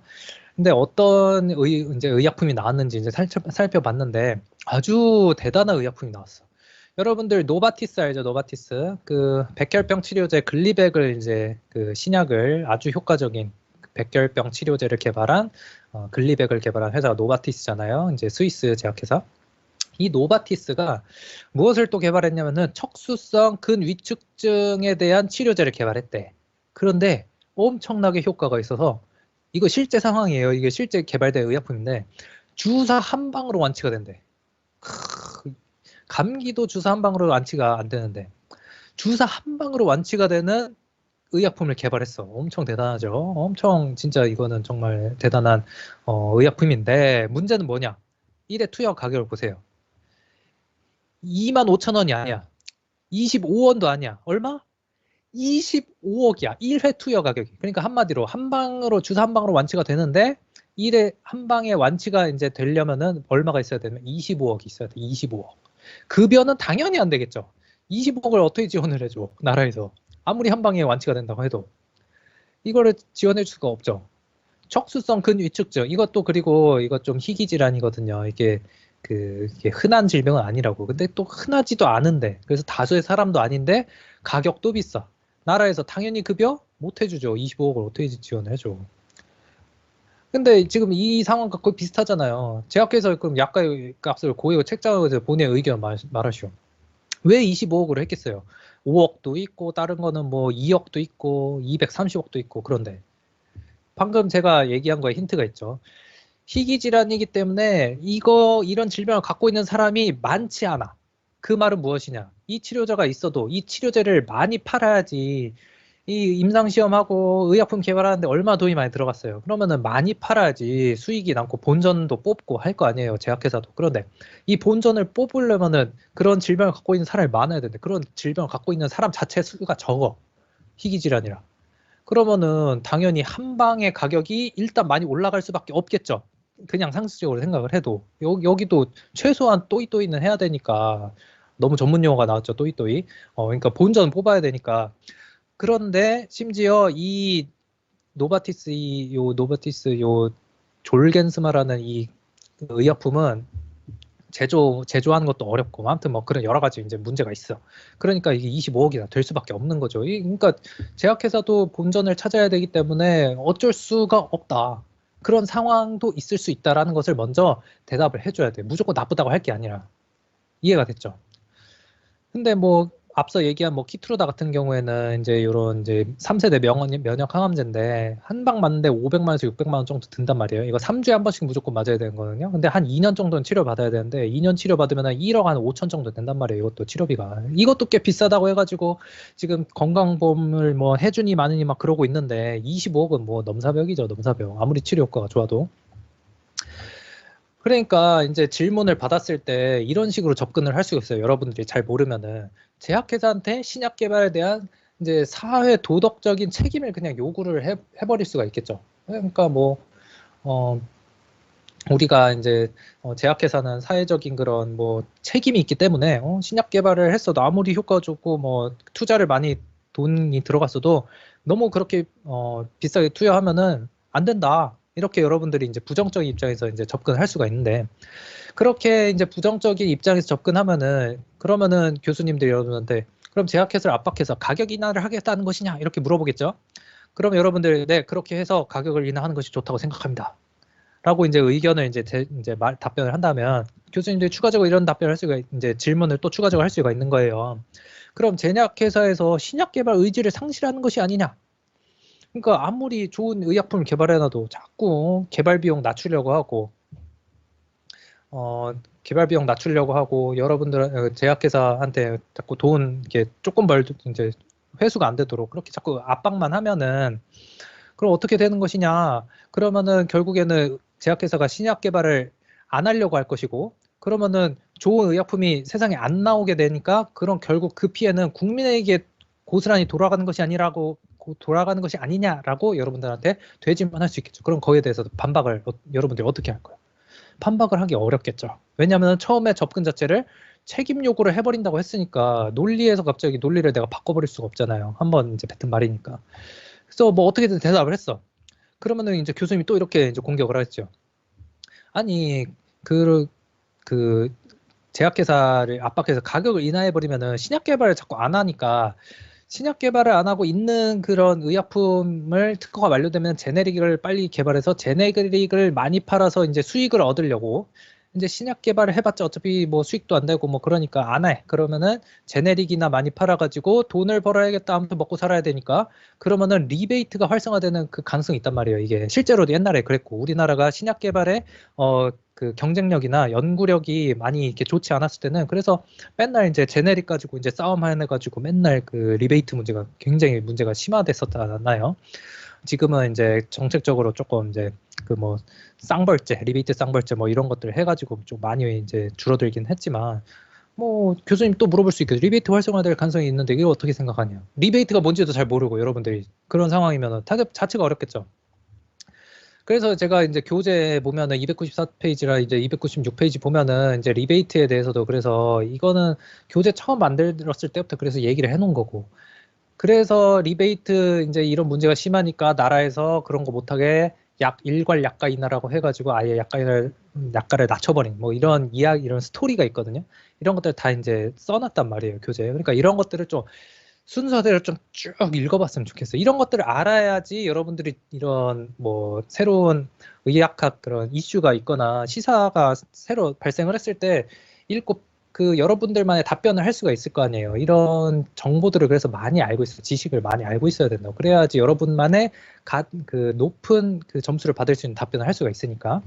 S1: 근데 어떤 이제 의약품이 나왔는지 이제 살펴봤는데 아주 대단한 의약품이 나왔어. 여러분들 노바티스 알죠? 노바티스 그 백혈병 치료제 글리백을 이제 그 신약을 아주 효과적인 백혈병 치료제를 개발한 글리백을 개발한 회사가 노바티스잖아요. 이제 스위스 제약회사. 이 노바티스가 무엇을 또 개발했냐면은 척수성 근위축증에 대한 치료제를 개발했대. 그런데 엄청나게 효과가 있어서 이거 실제 상황이에요. 이게 실제 개발된 의약품인데 주사 한 방으로 완치가 된대. 감기도 주사 한 방으로 완치가 안 되는데 주사 한 방으로 완치가 되는 의약품을 개발했어. 엄청 대단하죠. 엄청 진짜 이거는 정말 대단한 의약품인데 문제는 뭐냐? 1회 투여 가격을 보세요. 25,000원이 아니야. 25원도 아니야. 얼마? 25억이야. 1회 투여 가격이. 그러니까 한마디로 주사 한 방으로 완치가 되는데 1회 한 방에 완치가 이제 되려면은 얼마가 있어야 되면 25억이 있어야 돼. 25억. 급여는 당연히 안 되겠죠. 25억을 어떻게 지원을 해줘? 나라에서. 아무리 한 방에 완치가 된다고 해도. 이거를 지원해 줄 수가 없죠. 척수성 근위축증. 이것도 그리고 이것 좀 희귀 질환이거든요. 이게 흔한 질병은 아니라고. 근데 또 흔하지도 않은데. 그래서 다수의 사람도 아닌데 가격도 비싸. 나라에서 당연히 급여 못 해주죠. 25억을 어떻게 지원을 해줘. 근데 지금 이 상황과 거의 비슷하잖아요. 제약회사 그럼 약값 값을 고액으로 책정해서 본인의 의견 말하시오. 왜 25억으로 했겠어요? 5억도 있고 다른 거는 뭐 2억도 있고 230억도 있고 그런데 방금 제가 얘기한 거에 힌트가 있죠. 희귀 질환이기 때문에 이런 질병을 갖고 있는 사람이 많지 않아. 그 말은 무엇이냐? 이 치료제가 있어도 이 치료제를 많이 팔아야지 이 임상시험하고 의약품 개발하는데 얼마 돈이 많이 들어갔어요. 그러면은 많이 팔아야지 수익이 남고 본전도 뽑고 할 거 아니에요. 제약회사도. 그런데 이 본전을 뽑으려면은 그런 질병을 갖고 있는 사람이 많아야 되는데 그런 질병을 갖고 있는 사람 자체 수가 적어. 희귀질환이라. 그러면은 당연히 한 방의 가격이 일단 많이 올라갈 수밖에 없겠죠. 그냥 상식적으로 생각을 해도 여기도 최소한 또이또이는 해야 되니까 너무 전문 용어가 나왔죠. 또이또이. 그러니까 본전 뽑아야 되니까. 그런데 심지어 이 노바티스 요 졸겐스마라는 이 의약품은 제조하는 것도 어렵고 아무튼 뭐 그런 여러 가지 이제 문제가 있어. 그러니까 이게 25억이나 될 수밖에 없는 거죠. 그러니까 제약회사도 본전을 찾아야 되기 때문에 어쩔 수가 없다. 그런 상황도 있을 수 있다라는 것을 먼저 대답을 해줘야 돼. 무조건 나쁘다고 할 게 아니라. 이해가 됐죠? 근데 뭐 앞서 얘기한 뭐 키트루다 같은 경우에는 이제 요런 이제 3세대 면역 항암제인데 한 방 맞는데 500만 원에서 600만 원 정도 든단 말이에요. 이거 3주에 한 번씩 무조건 맞아야 되는 거거든요. 근데 한 2년 정도는 치료 받아야 되는데 2년 치료 받으면 한 1억 한 5천 정도 된단 말이에요. 이것도 치료비가. 이것도 꽤 비싸다고 해가지고 지금 건강보험을 뭐 해주니 마느니 막 그러고 있는데 25억은 뭐 넘사벽이죠. 넘사벽. 아무리 치료 효과가 좋아도. 그러니까 이제 질문을 받았을 때 이런 식으로 접근을 할 수가 있어요. 여러분들이 잘 모르면은 제약회사한테 신약 개발에 대한 이제 사회 도덕적인 책임을 그냥 요구를 해버릴 수가 있겠죠. 그러니까 뭐 우리가 이제 제약회사는 사회적인 그런 뭐 책임이 있기 때문에 신약 개발을 했어도 아무리 효과 좋고 뭐 투자를 많이 돈이 들어갔어도 너무 그렇게 비싸게 투여하면은 안 된다. 이렇게 여러분들이 이제 부정적인 입장에서 이제 접근할 수가 있는데, 그렇게 이제 부정적인 입장에서 접근하면은, 그러면은 교수님들이 여러분한테 그럼 제약회사를 압박해서 가격 인하를 하겠다는 것이냐 이렇게 물어보겠죠. 그럼 여러분들 네 그렇게 해서 가격을 인하하는 것이 좋다고 생각합니다. 라고 이제 의견을 이제 답변을 한다면, 교수님들이 추가적으로 이런 답변을 할 수가, 이제 질문을 또 추가적으로 할 수가 있는 거예요. 그럼 제약회사에서 신약 개발 의지를 상실하는 것이 아니냐? 그러니까 아무리 좋은 의약품을 개발해놔도 자꾸 개발 비용 낮추려고 하고, 개발 비용 낮추려고 하고, 여러분들 제약회사한테 자꾸 돈 이렇게 조금 벌도 이제 회수가 안 되도록 그렇게 자꾸 압박만 하면은, 그럼 어떻게 되는 것이냐? 그러면은 결국에는 제약회사가 신약 개발을 안 하려고 할 것이고, 그러면은 좋은 의약품이 세상에 안 나오게 되니까, 그럼 결국 그 피해는 국민에게 고스란히 돌아가는 것이 돌아가는 것이 아니냐라고 여러분들한테 되짚만 할 수 있겠죠. 그럼 거기에 대해서 반박을 여러분들이 어떻게 할 거예요? 반박을 하기 어렵겠죠. 왜냐하면 처음에 접근 자체를 책임 요구를 해버린다고 했으니까, 논리에서 갑자기 논리를 내가 바꿔버릴 수가 없잖아요. 한번 이제 뱉은 말이니까. 그래서 뭐 어떻게든 대답을 했어. 그러면은 이제 교수님이 또 이렇게 이제 공격을 하죠. 아니 그 제약회사를 압박해서 가격을 인하해버리면은 신약 개발을 자꾸 안 하니까, 신약 개발을 안 하고 있는 그런 의약품을 특허가 만료되면 제네릭을 빨리 개발해서 제네릭을 많이 팔아서 이제 수익을 얻으려고, 이제 신약 개발을 해봤자 어차피 뭐 수익도 안 되고 뭐 그러니까 안 해. 그러면은 제네릭이나 많이 팔아가지고 돈을 벌어야겠다 하면서 먹고 살아야 되니까, 그러면은 리베이트가 활성화되는 그 가능성이 있단 말이에요. 이게 실제로도 옛날에 그랬고, 우리나라가 신약 개발에 그 경쟁력이나 연구력이 많이 이렇게 좋지 않았을 때는, 그래서 맨날 이제 제네릭 가지고 이제 싸움 해가지고 맨날 그 리베이트 문제가 굉장히 문제가 심화됐었잖아요. 지금은 이제 정책적으로 조금 이제 그 뭐 쌍벌제, 리베이트 쌍벌제 뭐 이런 것들 해가지고 좀 많이 이제 줄어들긴 했지만, 뭐 교수님 또 물어볼 수 있겠죠. 리베이트 활성화될 가능성이 있는데 이걸 어떻게 생각하냐? 리베이트가 뭔지도 잘 모르고 여러분들이 그런 상황이면은 타협 자체가 어렵겠죠. 그래서 제가 이제 교재 보면은 294페이지라 이제 296페이지 보면은 이제 리베이트에 대해서도, 그래서 이거는 교재 처음 만들었을 때부터 그래서 얘기를 해놓은 거고, 그래서 리베이트 이제 이런 문제가 심하니까 나라에서 그런 거 못하게 일괄 약가 인하라고 해가지고 아예 약가를 낮춰버린 뭐 이런 이야기, 이런 스토리가 있거든요. 이런 것들 다 이제 써놨단 말이에요, 교재에. 그러니까 이런 것들을 좀 순서대로 좀 쭉 읽어봤으면 좋겠어요. 이런 것들을 알아야지 여러분들이 이런 뭐 새로운 의학학 그런 이슈가 있거나 시사가 새로 발생을 했을 때 읽고 그 여러분들만의 답변을 할 수가 있을 거 아니에요. 이런 정보들을 그래서 많이 알고 있어요. 지식을 많이 알고 있어야 된다고. 그래야지 여러분만의 그 높은 그 점수를 받을 수 있는 답변을 할 수가 있으니까.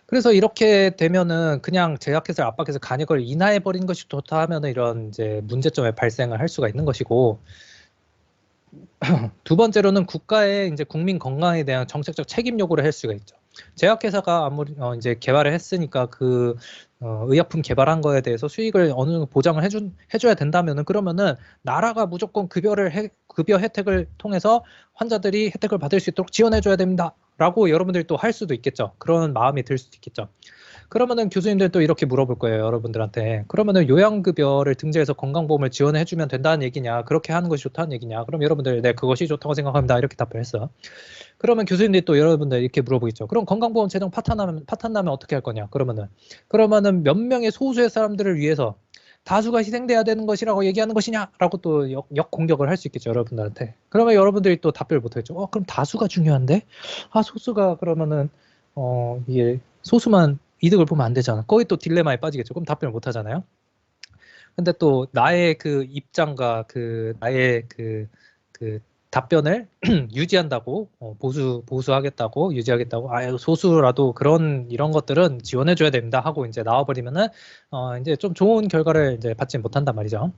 S1: 그래서 이렇게 되면은 그냥 제약회사를 압박해서 간이걸 인하해 버린 것이 좋다 하면은 이런 이제 문제점에 발생을 할 수가 있는 것이고, 두 번째로는 국가의 이제 국민 건강에 대한 정책적 책임 요구를 할 수가 있죠. 제약회사가 아무리 이제 개발을 했으니까 그 의약품 개발한 거에 대해서 수익을 어느 정도 보장을 해줘야 된다면은, 그러면은 나라가 무조건 급여 혜택을 통해서 환자들이 혜택을 받을 수 있도록 지원해줘야 됩니다라고 여러분들이 또 할 수도 있겠죠. 그런 마음이 들 수도 있겠죠. 그러면은 교수님들도 이렇게 물어볼 거예요, 여러분들한테. 그러면은 요양급여를 등재해서 건강보험을 지원해주면 된다는 얘기냐, 그렇게 하는 것이 좋다는 얘기냐? 그럼 여러분들 네 그것이 좋다고 생각합니다 이렇게 답을 했어. 그러면 교수님들이 또 여러분들 이렇게 물어보겠죠. 그럼 건강보험 재정 파탄나면 어떻게 할 거냐? 그러면은 몇 명의 소수의 사람들을 위해서 다수가 희생돼야 되는 것이라고 얘기하는 것이냐라고 또 역공격을 할 수 있겠죠, 여러분들한테. 그러면 여러분들이 또 답변을 못하겠죠. 그럼 다수가 중요한데, 소수가 그러면은 이게 소수만 이득을 보면 안 되잖아. 거기 또 딜레마에 빠지겠죠. 그럼 답변을 못 하잖아요. 근데 또 나의 그 입장과 그 나의 그 답변을 유지한다고, 보수하겠다고, 유지하겠다고, 소수라도 이런 것들은 지원해줘야 됩니다 하고 이제 나와버리면은 이제 좀 좋은 결과를 이제 받지 못한단 말이죠.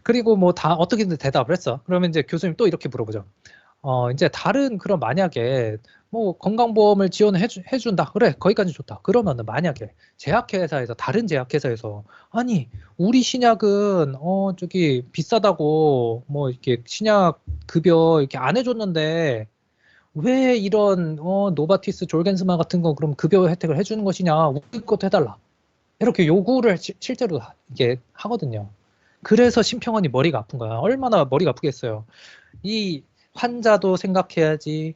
S1: 그리고 뭐 다 어떻게든 대답을 했어. 그러면 이제 교수님 또 이렇게 물어보죠. 이제 다른 그런 만약에 뭐 건강보험을 해준다. 그래, 거기까지 좋다. 그러면은 만약에 다른 제약회사에서 아니, 우리 신약은 저기 비싸다고 뭐 이렇게 신약 급여 이렇게 안 해줬는데 왜 이런 노바티스 졸겐스마 같은 거 그럼 급여 혜택을 해주는 것이냐? 우리 것도 해달라. 이렇게 요구를 실제로 이게 하거든요. 그래서 심평원이 머리가 아픈 거야. 얼마나 머리가 아프겠어요. 이 환자도 생각해야지,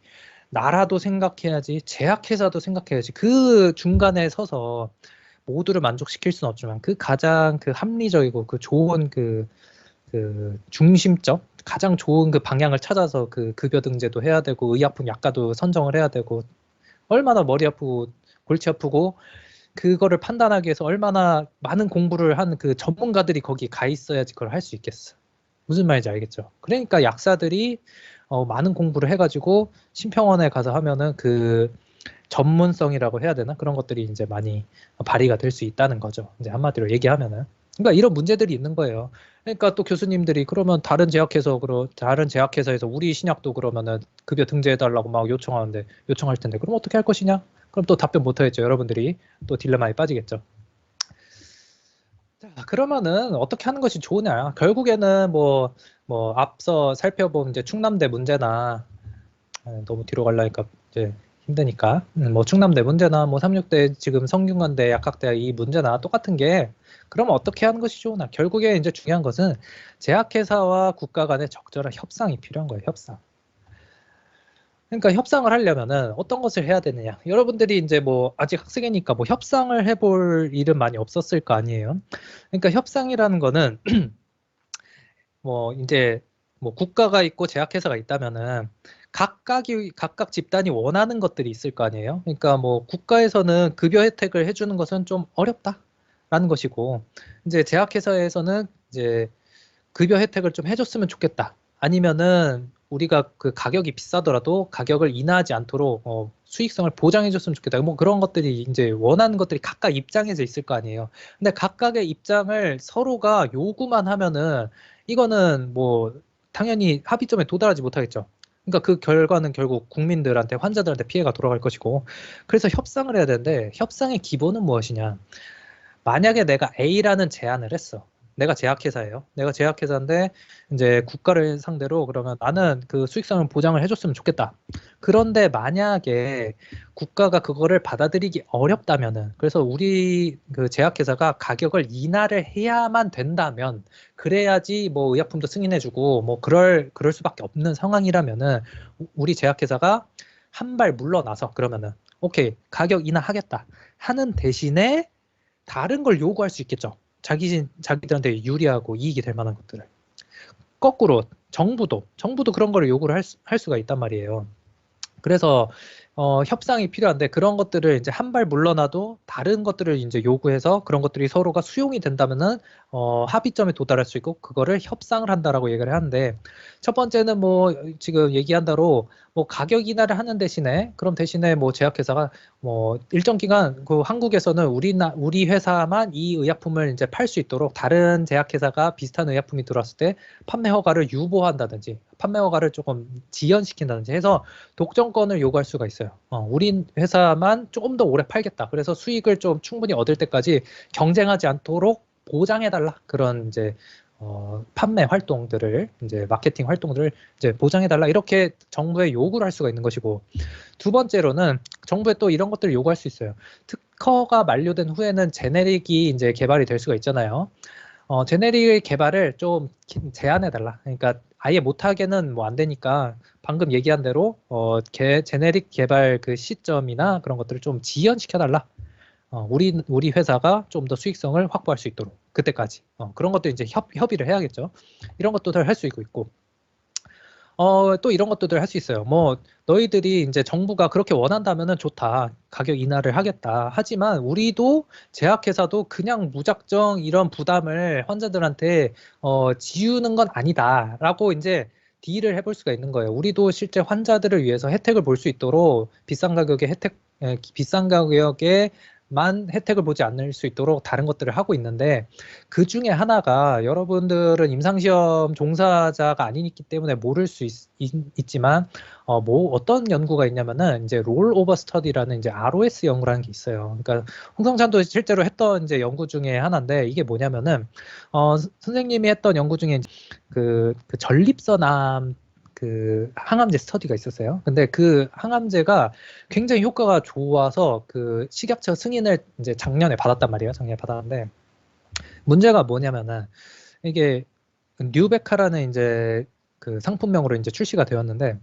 S1: 나라도 생각해야지, 제약회사도 생각해야지. 그 중간에 서서 모두를 만족시킬 수는 없지만 그 가장 그 합리적이고 그 좋은 그 중심점, 가장 좋은 그 방향을 찾아서 그 급여 등재도 해야 되고 의약품 약가도 선정을 해야 되고 얼마나 머리 아프고 골치 아프고 그거를 판단하기 위해서 얼마나 많은 공부를 한 그 전문가들이 거기 가 있어야지 그걸 할 수 있겠어. 무슨 말인지 알겠죠? 그러니까 약사들이 많은 공부를 해가지고 심평원에 가서 하면은 그 전문성이라고 해야 되나? 그런 것들이 이제 많이 발휘가 될 수 있다는 거죠. 이제 한마디로 얘기하면은. 그러니까 이런 문제들이 있는 거예요. 그러니까 또 교수님들이 그러면 다른 제약회사에서 우리 신약도 그러면은 급여 등재해달라고 막 요청할 텐데 그럼 어떻게 할 것이냐? 그럼 또 답변 못 하겠죠. 여러분들이 또 딜레마에 빠지겠죠. 자, 그러면은 어떻게 하는 것이 좋으냐? 결국에는 뭐 앞서 살펴본 이제 충남대 문제나 너무 뒤로 가려니까 이제 힘드니까 뭐 충남대 문제나 뭐 36대 지금 성균관대 약학대 이 문제나 똑같은 게 그러면 어떻게 하는 것이 좋으나 결국에 이제 중요한 것은 제약회사와 국가 간의 적절한 협상이 필요한 거예요. 협상. 그러니까 협상을 하려면은 어떤 것을 해야 되느냐. 여러분들이 이제 뭐 아직 학생이니까 뭐 협상을 해볼 일은 많이 없었을 거 아니에요. 그러니까 협상이라는 거는 뭐 이제 뭐 국가가 있고 제약회사가 있다면은 각각 집단이 원하는 것들이 있을 거 아니에요. 그러니까 뭐 국가에서는 급여 혜택을 해주는 것은 좀 어렵다라는 것이고 이제 제약회사에서는 이제 급여 혜택을 좀 해줬으면 좋겠다. 아니면은 우리가 그 가격이 비싸더라도 가격을 인하하지 않도록 수익성을 보장해줬으면 좋겠다. 뭐 그런 것들이 이제 원하는 것들이 각각 입장에서 있을 거 아니에요. 근데 각각의 입장을 서로가 요구만 하면은 이거는 뭐 당연히 합의점에 도달하지 못하겠죠. 그러니까 그 결과는 결국 국민들한테 환자들한테 피해가 돌아갈 것이고 그래서 협상을 해야 되는데 협상의 기본은 무엇이냐? 만약에 내가 A라는 제안을 했어. 내가 제약회사예요. 내가 제약회사인데 이제 국가를 상대로 그러면 나는 그 수익성을 보장을 해줬으면 좋겠다. 그런데 만약에 국가가 그거를 받아들이기 어렵다면은 그래서 우리 그 제약회사가 가격을 인하를 해야만 된다면 그래야지 뭐 의약품도 승인해주고 뭐 그럴 수밖에 없는 상황이라면은 우리 제약회사가 한 발 물러나서 그러면은 오케이 가격 인하하겠다 하는 대신에 다른 걸 요구할 수 있겠죠. 자기들한테 유리하고 이익이 될 만한 것들을. 거꾸로 정부도 그런 거를 요구를 할 수가 있단 말이에요. 그래서 협상이 필요한데 그런 것들을 이제 한 발 물러나도 다른 것들을 이제 요구해서 그런 것들이 서로가 수용이 된다면은 합의점에 도달할 수 있고 그거를 협상을 한다라고 얘기를 하는데 첫 번째는 뭐 지금 얘기한 대로 뭐 가격 인하를 하는 대신에 그럼 대신에 뭐 제약회사가 뭐 일정 기간 그 한국에서는 우리 회사만 이 의약품을 이제 팔 수 있도록 다른 제약회사가 비슷한 의약품이 들어왔을 때 판매 허가를 유보한다든지 판매 허가를 조금 지연시킨다든지 해서 독점권을 요구할 수가 있어요. 우리 회사만 조금 더 오래 팔겠다. 그래서 수익을 좀 충분히 얻을 때까지 경쟁하지 않도록 보장해달라. 그런 이제 판매 활동들을 이제 마케팅 활동들을 이제 보장해달라. 이렇게 정부에 요구를 할 수가 있는 것이고 두 번째로는 정부에 또 이런 것들을 요구할 수 있어요. 특허가 만료된 후에는 제네릭이 이제 개발이 될 수가 있잖아요. 제네릭 개발을 좀 제한해달라. 그러니까 아예 못하게는 뭐 안 되니까 방금 얘기한 대로 제네릭 개발 그 시점이나 그런 것들을 좀 지연시켜달라. 우리 회사가 좀 더 수익성을 확보할 수 있도록 그때까지 그런 것도 이제 협의를 해야겠죠. 이런 것도 할 수 있고 또 이런 것들을 할 수 있어요. 뭐 너희들이 이제 정부가 그렇게 원한다면은 좋다. 가격 인하를 하겠다. 하지만 우리도 제약회사도 그냥 무작정 이런 부담을 환자들한테 지우는 건 아니다라고 이제 딜을 해볼 수가 있는 거예요. 우리도 실제 환자들을 위해서 혜택을 볼 수 있도록 비싼 가격에만 혜택을 보지 않을 수 있도록 다른 것들을 하고 있는데 그 중에 하나가 여러분들은 임상시험 종사자가 아니기 때문에 모를 수 있지만 뭐 어떤 연구가 있냐면은 이제 롤 오버 스터디라는 이제 ROS 연구라는 게 있어요. 그러니까 홍성찬도 실제로 했던 이제 연구 중에 하나인데 이게 뭐냐면은 선생님이 했던 연구 중에 그 전립선암 그 항암제 스터디가 있었어요. 근데 그 항암제가 굉장히 효과가 좋아서 그 식약처 승인을 이제 작년에 받았단 말이에요. 작년에 받았는데 문제가 뭐냐면은 이게 뉴베카라는 이제 그 상품명으로 이제 출시가 되었는데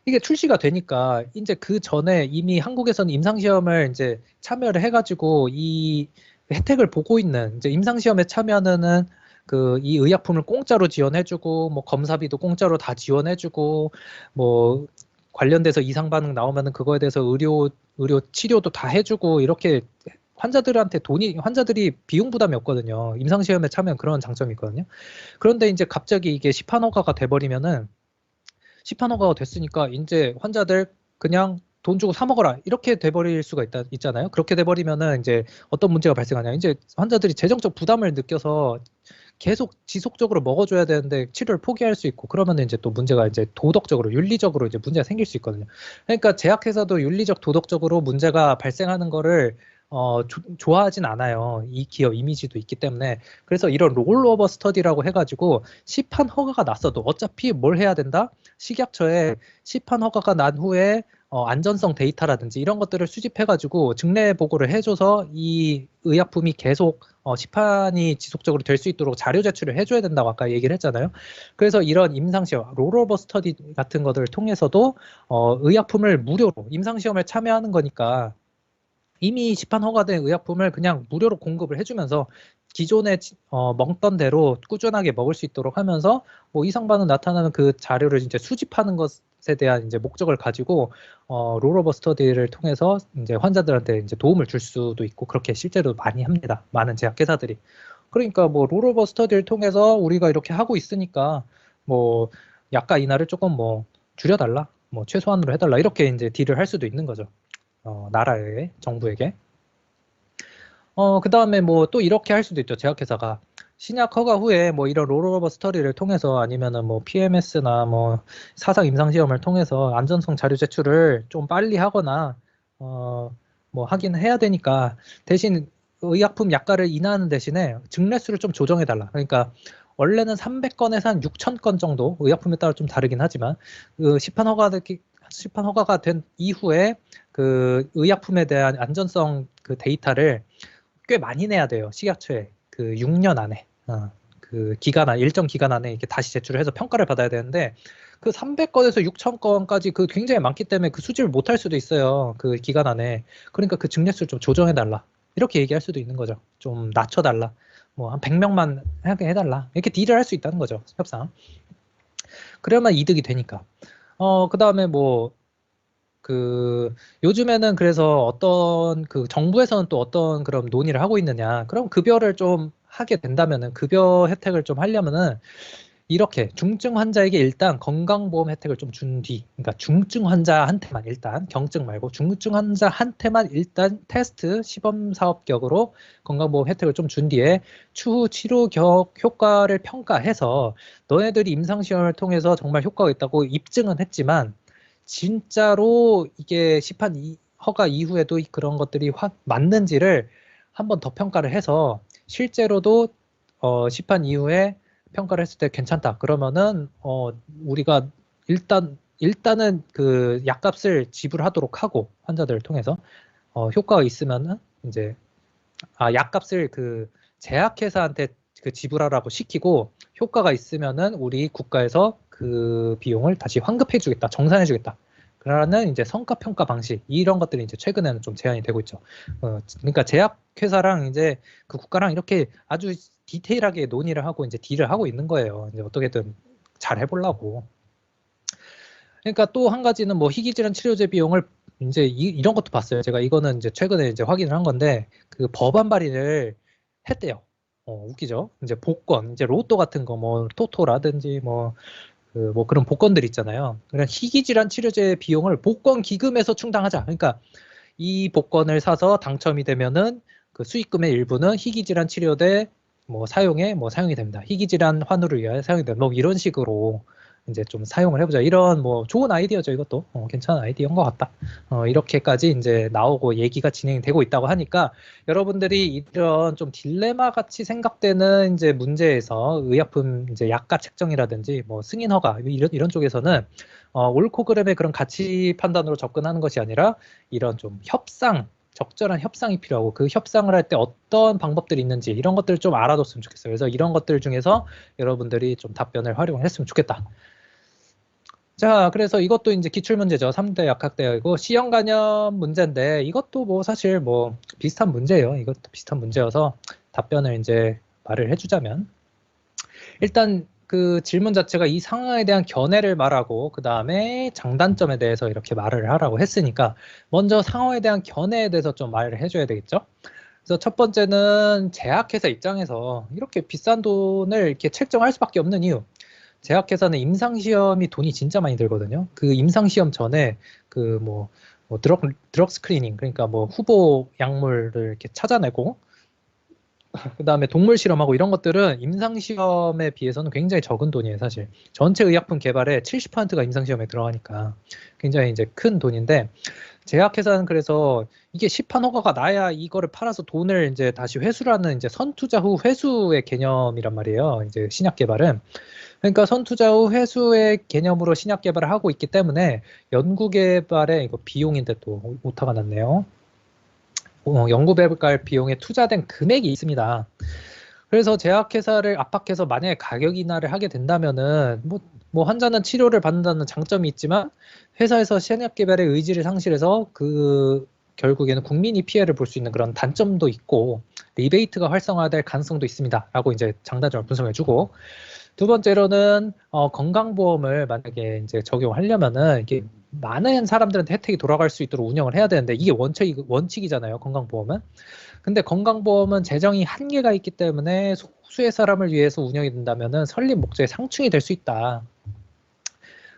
S1: 이게 출시가 되니까 이제 그 전에 이미 한국에서는 임상시험을 이제 참여를 해가지고 이 혜택을 보고 있는 이제 임상시험에 참여하는 그 이 의약품을 공짜로 지원해주고 뭐 검사비도 공짜로 다 지원해주고 뭐 관련돼서 이상 반응 나오면은 그거에 대해서 의료 치료도 다 해주고 이렇게 환자들한테 환자들이 비용 부담이 없거든요. 임상시험에 참여한 그런 장점이 있거든요. 그런데 이제 갑자기 이게 시판 허가가 돼버리면은 시판 허가가 됐으니까 이제 환자들 그냥 돈 주고 사 먹어라 이렇게 돼버릴 수가 있잖아요. 그렇게 돼버리면은 이제 어떤 문제가 발생하냐. 이제 환자들이 재정적 부담을 느껴서 계속 지속적으로 먹어줘야 되는데 치료를 포기할 수 있고 그러면 이제 또 문제가 이제 도덕적으로 윤리적으로 이제 문제가 생길 수 있거든요. 그러니까 제약회사도 윤리적 도덕적으로 문제가 발생하는 거를 좋아하진 않아요. 이 기업 이미지도 있기 때문에. 그래서 이런 롤오버 스터디라고 해가지고 시판 허가가 났어도 어차피 뭘 해야 된다? 식약처에 시판 허가가 난 후에 안전성 데이터라든지 이런 것들을 수집해가지고 증례 보고를 해줘서 이 의약품이 계속 시판이 지속적으로 될 수 있도록 자료 제출을 해줘야 된다고 아까 얘기를 했잖아요. 그래서 이런 임상시험, 롤오버 스터디 같은 것들을 통해서도 의약품을 무료로 임상시험에 참여하는 거니까 이미 시판 허가된 의약품을 그냥 무료로 공급을 해주면서 기존에 먹던 대로 꾸준하게 먹을 수 있도록 하면서 뭐 이상 반응 나타나는 그 자료를 이제 수집하는 것에 대한 이제 목적을 가지고 롤오버 스터디를 통해서 이제 환자들한테 이제 도움을 줄 수도 있고 그렇게 실제로 많이 합니다. 많은 제약회사들이. 그러니까 뭐 롤오버 스터디를 통해서 우리가 이렇게 하고 있으니까 뭐 약가 인하를 조금 뭐 줄여달라, 뭐 최소한으로 해달라 이렇게 이제 딜을 할 수도 있는 거죠. 나라에, 정부에게. 그 다음에 뭐 또 이렇게 할 수도 있죠. 제약회사가. 신약 허가 후에 뭐 이런 롤오버 스터디를 통해서 아니면은 뭐 PMS나 뭐 사상 임상시험을 통해서 안전성 자료 제출을 좀 빨리 하거나, 뭐 하긴 해야 되니까 대신 의약품 약가를 인하하는 대신에 증례수를 좀 조정해달라. 그러니까 원래는 300건에서 한 6,000건 정도, 의약품에 따라 좀 다르긴 하지만, 그 시판 허가가 된 이후에 그 의약품에 대한 안전성 그 데이터를 꽤 많이 내야 돼요. 식약처에 그 6년 안에 그 기간 안 일정 기간 안에 이렇게 다시 제출을 해서 평가를 받아야 되는데 그 300건에서 6,000건까지 그 굉장히 많기 때문에 그 수집을 못할 수도 있어요. 그 기간 안에. 그러니까 그 증례수를 좀 조정해 달라. 이렇게 얘기할 수도 있는 거죠. 좀 낮춰 달라. 뭐 한 100명만 하게 해달라. 이렇게 딜을 할 수 있다는 거죠. 협상. 그러면 이득이 되니까. 그다음에 뭐 요즘에는 그래서 어떤 정부에서는 또 어떤 그런 논의를 하고 있느냐. 그럼 급여를 좀 하게 된다면은 급여 혜택을 좀 하려면은 이렇게 중증 환자에게 일단 건강보험 혜택을 좀 준 뒤, 그러니까 중증 환자한테만 일단 경증 말고 중증 환자한테만 일단 테스트 시범 사업격으로 건강보험 혜택을 좀 준 뒤에 추후 치료 효과를 평가해서 너네들이 임상시험을 통해서 정말 효과가 있다고 입증은 했지만 진짜로 이게 허가 이후에도 그런 것들이 맞는지를 한 번 더 평가를 해서 실제로도 시판 이후에 평가를 했을 때 괜찮다. 그러면은 우리가 일단은 그 약값을 지불하도록 하고 환자들을 통해서 효과가 있으면은 이제 약값을 그 제약회사한테 그 지불하라고 시키고 효과가 있으면은 우리 국가에서 그 비용을 다시 환급해주겠다, 정산해주겠다. 그러는 이제 성과평가 방식 이런 것들이 이제 최근에는 좀 제한이 되고 있죠. 그러니까 제약회사랑 이제 그 국가랑 이렇게 아주 디테일하게 논의를 하고 이제 딜을 하고 있는 거예요. 이제 어떻게든 잘 해보려고. 그러니까 또 한 가지는 뭐 희귀질환 치료제 비용을 이제 이런 것도 봤어요. 제가 이거는 이제 최근에 이제 확인을 한 건데 그 법안 발의를 했대요. 웃기죠? 이제 복권, 이제 로또 같은 거 뭐 토토라든지 뭐 그런 복권들 있잖아요. 그냥 희귀질환 치료제 비용을 복권 기금에서 충당하자. 그러니까 이 복권을 사서 당첨이 되면은 그 수익금의 일부는 희귀질환 치료대 사용이 됩니다. 희귀질환 환우를 위하여 사용이 됩니다. 뭐 이런 식으로 이제 좀 사용을 해보자. 이런 뭐 좋은 아이디어죠. 이것도 괜찮은 아이디어인 것 같다. 이렇게까지 이제 나오고 얘기가 진행되고 있다고 하니까 여러분들이 이런 좀 딜레마 같이 생각되는 이제 문제에서 의약품 이제 약가 책정이라든지 뭐 승인 허가 이런 쪽에서는 옳고 그름의 그런 가치 판단으로 접근하는 것이 아니라 이런 좀 협상 적절한 협상이 필요하고 그 협상을 할 때 어떤 방법들이 있는지 이런 것들을 좀 알아뒀으면 좋겠어요. 그래서 이런 것들 중에서 여러분들이 좀 답변을 활용했으면 좋겠다. 자, 그래서 이것도 이제 기출문제죠. 3대 약학대학이고 C형 간염 문제인데 이것도 뭐 사실 뭐 비슷한 문제예요. 이것도 비슷한 문제여서 답변을 이제 말을 해주자면 일단 그 질문 자체가 이 상황에 대한 견해를 말하고 그 다음에 장단점에 대해서 이렇게 말을 하라고 했으니까 먼저 상황에 대한 견해에 대해서 좀 말을 해줘야 되겠죠. 그래서 첫 번째는 제약회사 입장에서 이렇게 비싼 돈을 이렇게 책정할 수밖에 없는 이유. 제약회사는 임상시험이 돈이 진짜 많이 들거든요. 그 임상시험 전에 그 뭐 드럭 스크리닝, 그러니까 뭐 후보 약물을 이렇게 찾아내고 그 다음에 동물 실험하고 이런 것들은 임상시험에 비해서는 굉장히 적은 돈이에요, 사실. 전체 의약품 개발의 70%가 임상시험에 들어가니까 굉장히 이제 큰 돈인데, 제약회사는 그래서 이게 시판 허가가 나야 이거를 팔아서 돈을 이제 다시 회수를 하는 이제 선투자 후 회수의 개념이란 말이에요. 이제 신약 개발은. 그러니까 선투자 후 회수의 개념으로 신약 개발을 하고 있기 때문에 연구 개발에 이거 비용인데 또 오타가 났네요. 연구 개발 비용에 투자된 금액이 있습니다. 그래서 제약회사를 압박해서 만약에 가격 인하를 하게 된다면은 뭐 환자는 치료를 받는다는 장점이 있지만 회사에서 신약 개발의 의지를 상실해서 그 결국에는 국민이 피해를 볼 수 있는 그런 단점도 있고 리베이트가 활성화될 가능성도 있습니다라고 이제 장단점을 분석해주고 두 번째로는 건강보험을 만약에 이제 적용하려면은 이게 많은 사람들한테 혜택이 돌아갈 수 있도록 운영을 해야 되는데 이게 원칙이잖아요, 건강보험은. 근데 건강보험은 재정이 한계가 있기 때문에 소수의 사람을 위해서 운영이 된다면은 설립 목적에 상충이 될 수 있다.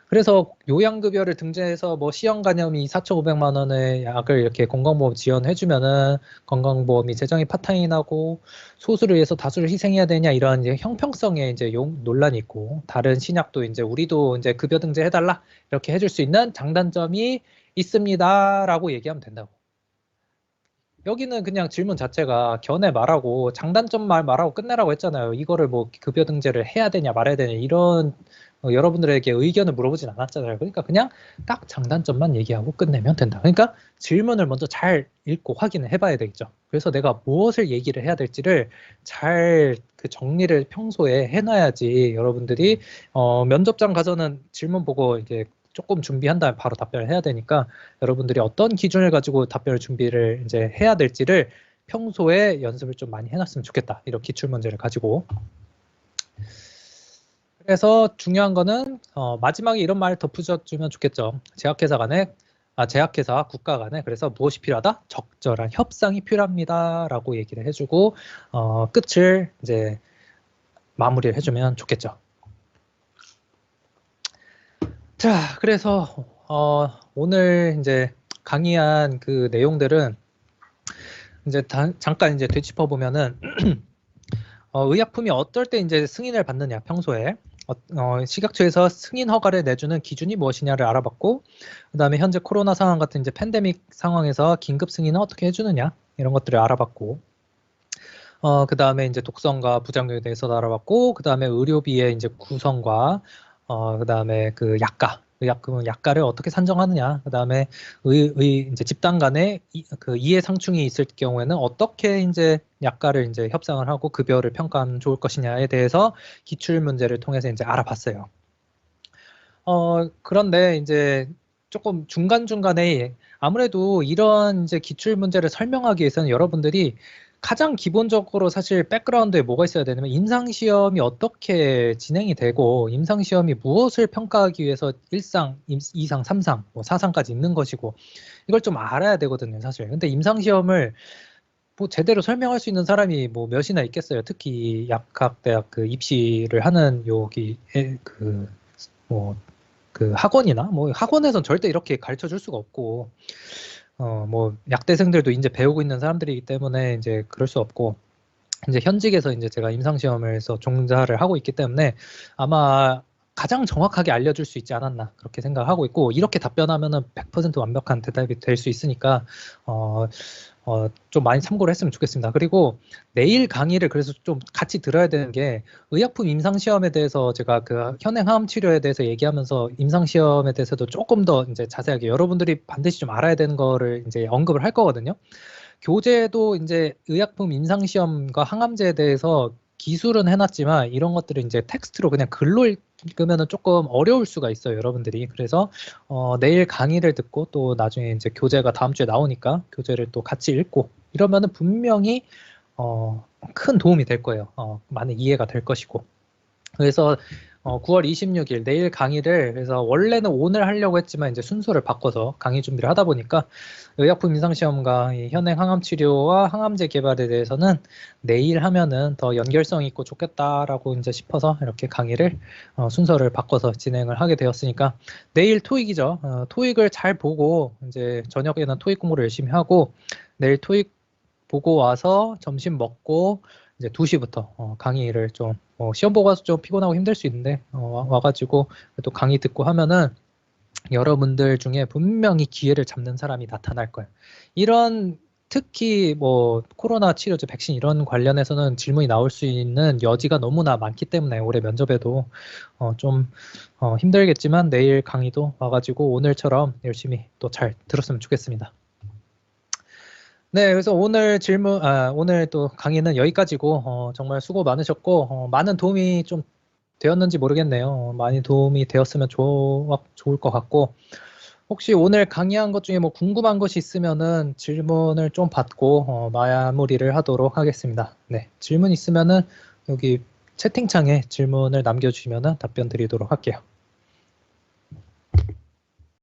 S1: 그래서 요양급여를 등재해서 뭐 C형 간염이 4,500만 원의 약을 이렇게 건강보험 지원해주면은 건강보험이 재정이 파탄이 나고 소수를 위해서 다수를 희생해야 되냐 이런 이제 형평성의 이제 논란이 있고 다른 신약도 이제 우리도 이제 급여 등재해달라 이렇게 해줄 수 있는 장단점이 있습니다라고 얘기하면 된다고. 여기는 그냥 질문 자체가 견해 말하고 장단점 말하고 끝내라고 했잖아요. 이거를 뭐 급여 등재를 해야 되냐 말아야 되냐 이런 여러분들에게 의견을 물어보진 않았잖아요. 그러니까 그냥 딱 장단점만 얘기하고 끝내면 된다. 그러니까 질문을 먼저 잘 읽고 확인을 해봐야 되겠죠. 그래서 내가 무엇을 얘기를 해야 될지를 잘 그 정리를 평소에 해놔야지 여러분들이 면접장 가서는 질문 보고 이게 조금 준비한 다음에 바로 답변을 해야 되니까 여러분들이 어떤 기준을 가지고 답변을 준비를 이제 해야 될지를 평소에 연습을 좀 많이 해놨으면 좋겠다. 이런 기출 문제를 가지고. 그래서 중요한 거는 마지막에 이런 말을 덧붙여주면 좋겠죠. 제약회사 국가 간에 그래서 무엇이 필요하다? 적절한 협상이 필요합니다라고 얘기를 해주고 끝을 이제 마무리를 해주면 좋겠죠. 자, 그래서 오늘 이제 강의한 그 내용들은 이제 잠깐 이제 되짚어 보면은 의약품이 어떨 때 이제 승인을 받느냐 평소에 식약처에서 승인 허가를 내주는 기준이 무엇이냐를 알아봤고 그다음에 현재 코로나 상황 같은 이제 팬데믹 상황에서 긴급 승인은 어떻게 해주느냐 이런 것들을 알아봤고 그다음에 이제 독성과 부작용에 대해서도 알아봤고 그다음에 의료비의 이제 구성과 그다음에 그 약가를 어떻게 산정하느냐, 그다음에 이제 집단 간에 그 이해 상충이 있을 경우에는 어떻게 이제 약가를 이제 협상을 하고 급여를 평가하면 좋을 것이냐에 대해서 기출 문제를 통해서 이제 알아봤어요. 그런데 이제 조금 중간중간에 아무래도 이런 이제 기출 문제를 설명하기 위해서는 여러분들이 가장 기본적으로 사실 백그라운드에 뭐가 있어야 되냐면 임상시험이 어떻게 진행이 되고 임상시험이 무엇을 평가하기 위해서 1상, 2상, 3상, 뭐 4상까지 있는 것이고 이걸 좀 알아야 되거든요, 사실. 근데 임상시험을 뭐 제대로 설명할 수 있는 사람이 뭐 몇이나 있겠어요. 특히 약학대학 그 입시를 하는 여기 그 학원이나 뭐 학원에선 절대 이렇게 가르쳐 줄 수가 없고 뭐 약대생들도 이제 배우고 있는 사람들이기 때문에 이제 그럴 수 없고 이제 현직에서 이제 제가 임상시험을 해서 종사를 하고 있기 때문에 아마 가장 정확하게 알려줄 수 있지 않았나 그렇게 생각하고 있고 이렇게 답변하면은 100% 완벽한 대답이 될 수 있으니까 좀 많이 참고를 했으면 좋겠습니다. 그리고 내일 강의를 그래서 좀 같이 들어야 되는 게 의약품 임상시험에 대해서 제가 그 현행 항암 치료에 대해서 얘기하면서 임상시험에 대해서도 조금 더 이제 자세하게 여러분들이 반드시 좀 알아야 되는 거를 이제 언급을 할 거거든요. 교재도 이제 의약품 임상시험과 항암제에 대해서 기술은 해놨지만 이런 것들을 이제 텍스트로 그냥 글로 읽으면은 조금 어려울 수가 있어요, 여러분들이. 그래서 내일 강의를 듣고 또 나중에 이제 교재가 다음 주에 나오니까 교재를 또 같이 읽고 이러면은 분명히 큰 도움이 될 거예요. 많은 이해가 될 것이고. 그래서 9월 26일 내일 강의를 그래서 원래는 오늘 하려고 했지만 이제 순서를 바꿔서 강의 준비를 하다 보니까 의약품 임상시험과 이 현행 항암 치료와 항암제 개발에 대해서는 내일 하면은 더 연결성 있고 좋겠다라고 이제 싶어서 이렇게 강의를 순서를 바꿔서 진행을 하게 되었으니까 내일 토익이죠. 토익을 잘 보고 이제 저녁에는 토익 공부를 열심히 하고 내일 토익 보고 와서 점심 먹고 이제 2시부터 강의를 좀 시험 보고 와서 좀 피곤하고 힘들 수 있는데 와가지고 또 강의 듣고 하면은 여러분들 중에 분명히 기회를 잡는 사람이 나타날 거예요. 이런 특히 뭐 코로나 치료제, 백신 이런 관련해서는 질문이 나올 수 있는 여지가 너무나 많기 때문에 올해 면접에도 좀 힘들겠지만 내일 강의도 와가지고 오늘처럼 열심히 또 잘 들었으면 좋겠습니다. 네, 그래서 오늘 또 강의는 여기까지고, 정말 수고 많으셨고, 많은 도움이 좀 되었는지 모르겠네요. 많이 도움이 되었으면 좋을 것 같고, 혹시 오늘 강의한 것 중에 뭐 궁금한 것이 있으면은 질문을 좀 받고, 마무리를 하도록 하겠습니다. 네, 질문 있으면은 여기 채팅창에 질문을 남겨주시면은 답변 드리도록 할게요.